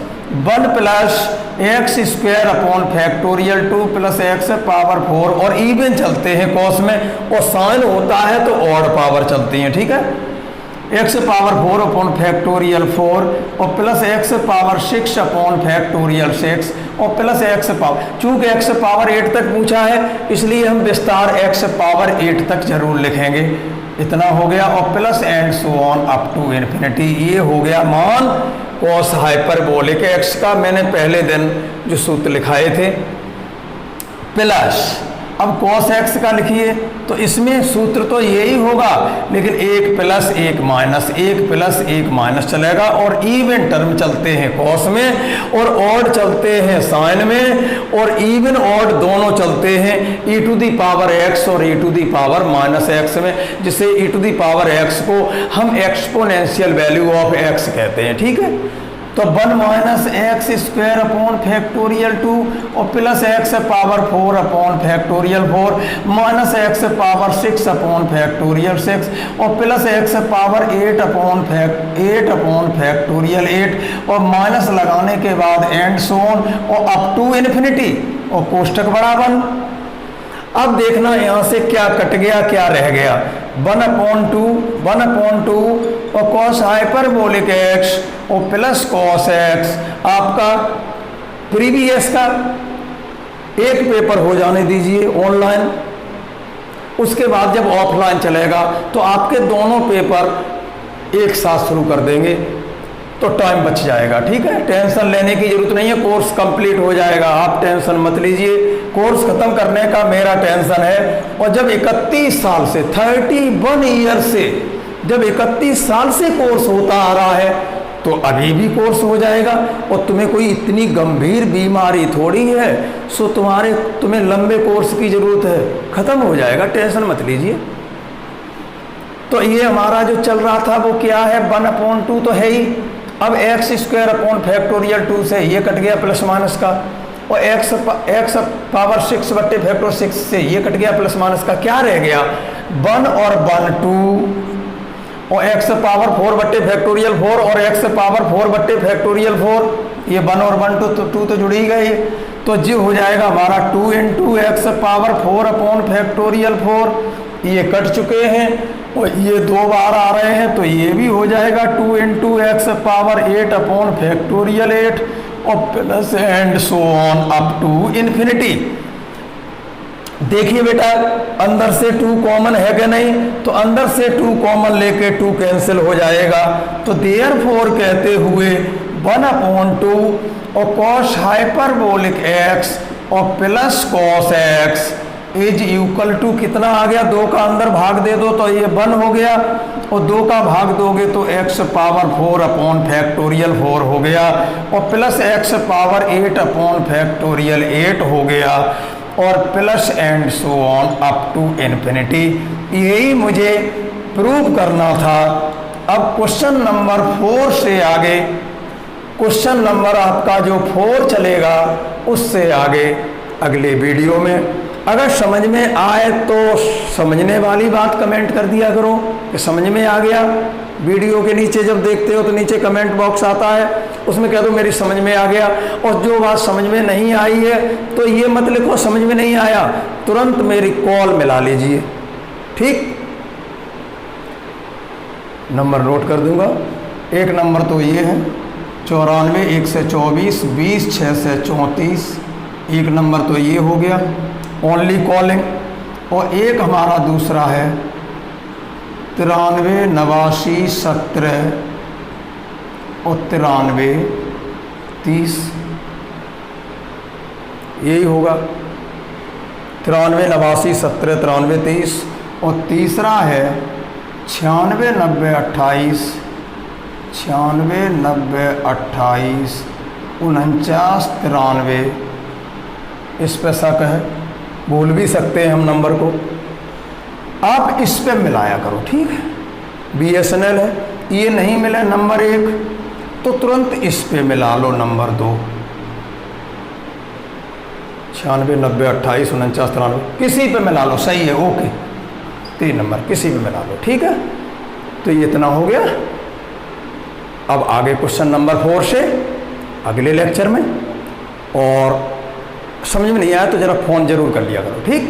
1 plus x square upon factorial 2 plus x power 4, और इवन चलते हैं कॉस में, और साइन होता है तो ऑड पावर चलती हैं, ठीक है। एक्स पावर 4 अपॉन फैक्टोरियल 4 और plus x power 6 upon factorial 6 और प्लस एक्स पावर, चूंकि एक्स पावर 8 तक पूछा है इसलिए हम विस्तार एक्स पावर 8 तक जरूर लिखेंगे। इतना हो गया, और plus and so on up to infinity. ये हो गया मान कॉस हाइपरबोलिक एक्स का, मैंने पहले दिन जो सूत्र लिखाए थे। प्लस अब कॉस एक्स का लिखिए, तो इसमें सूत्र तो यही होगा, लेकिन 1 प्लस 1 माइनस 1 प्लस 1 माइनस चलेगा, और इवन टर्म चलते हैं कॉस में और ऑड चलते हैं साइन में, और इवन ऑड दोनों चलते हैं e to the power x और e to the power minus x में, जिसे e to the power x को हम एक्सपोनेंशियल वैल्यू ऑफ x कहते हैं, ठीक है। तो 1 minus x square upon factorial 2 और plus x power 4 upon factorial 4 minus x power 6 upon factorial 6 और plus x power 8 upon factorial 8 और माइनस लगाने के बाद एंड सो ऑन और अप टू इन्फिनिटी और कोष्टक बराबर। अब देखना यहाँ से क्या कट गया क्या रह गया। 1/2 और कॉस हाइपरबोलिक एक्स और प्लस कॉस एक्स आपका प्रीवियस का एक पेपर हो जाने दीजिए ऑनलाइन, उसके बाद जब ऑफलाइन चलेगा तो आपके दोनों पेपर एक साथ शुरू कर देंगे, तो टाइम बच जाएगा, ठीक है। टेंशन लेने की जरूरत नहीं है, कोर्स कंप्लीट हो जाएगा, आप टेंशन मत लीजिए। कोर्स खत्म करने का मेरा टेंशन है, और जब 31 साल से 31 ईयर से जब 31 साल से कोर्स होता आ रहा है तो अभी भी कोर्स हो जाएगा, और तुम्हें कोई इतनी गंभीर बीमारी थोड़ी है सो तुम्हें लंबे कोर्स की जरूरत है, खत्म हो जाएगा, टेंशन मत लीजिए। तो ये हमारा जो चल रहा था वो क्या है, 1/2 तो है ही। अब एक्स स्क्वायर अपॉन फैक्टोरियल 2 से ये कट गया प्लस माइनस का, और एक्स पावर 6 बट्टे फैक्टर 6 से ये कट गया प्लस माइनस का, क्या रह गया 1 और 1 2 और एक्स पावर 4 बट्टे फैक्टोरियल 4 और एक्स पावर 4 बट्टे फैक्टोरियल 4, ये 1 और 1 2 तो जुड़ ही गए, तो जो हो जाएगा हमारा 2 into x power 4 upon factorial 4, ये कट चुके हैं और ये 2 बार आ रहे हैं, तो ये भी हो जाएगा 2 into x power 8 upon factorial 8 और plus and so on up to infinity. देखिए बेटा अंदर से 2 कॉमन है कि नहीं, तो अंदर से 2 कॉमन लेके 2 कैंसिल हो जाएगा, तो देयरफॉर कहते हुए 1/2 और कॉस हाइपरबोलिक एक्स और plus cos x is equal to कितना आ गया, 2 का अंदर भाग दे दो तो ये 1 हो गया, और 2 का भाग दोगे तो एक्स पावर 4 अपॉन फैक्टोरियल 4 हो गया, और plus x power 8 upon factorial 8 हो गया, और plus and so on up to infinity. यही मुझे प्रूव करना था। अब क्वेश्चन नंबर 4 से आगे, क्वेश्चन नंबर आपका जो 4 चलेगा उससे आगे अगले वीडियो में। अगर समझ में आए तो समझने वाली बात कमेंट कर दिया करो कि समझ में आ गया। वीडियो के नीचे जब देखते हो तो नीचे कमेंट बॉक्स आता है, उसमें कह दो मेरी समझ में आ गया, और जो बात समझ में नहीं आई है तो ये मत लिखो समझ में नहीं आया, तुरंत मेरी कॉल मिला लीजिए, ठीक। नंबर नोट कर दूंगा, एक नंबर तो ये है 94 1 से 24 20 6 से 34, एक नंबर तो ये हो गया ओनली कॉलिंग, और एक हमारा दूसरा है 93 89 17 और 93 30। यही होगा 93 89 17 93 30। और तीसरा है 96 90 28 96 90 28 49 93। इस पे शक है, भूल भी सकते हैं हम नंबर को। आप इस पे मिलाया करो, ठीक है। BSNL है, ये नहीं मिला नंबर 1 तो तुरंत इस पे मिला लो नंबर 2। 96 90 28 49 93 किसी पे मिला लो, सही है, ओके। 3 नंबर किसी पे मिला लो, ठीक है। तो ये इतना हो गया। अब आगे क्वेश्चन नंबर 4 से अगले लेक्चर में। और समझ में नहीं आया तो जरा फ़ोन जरूर कर लिया करो, ठीक।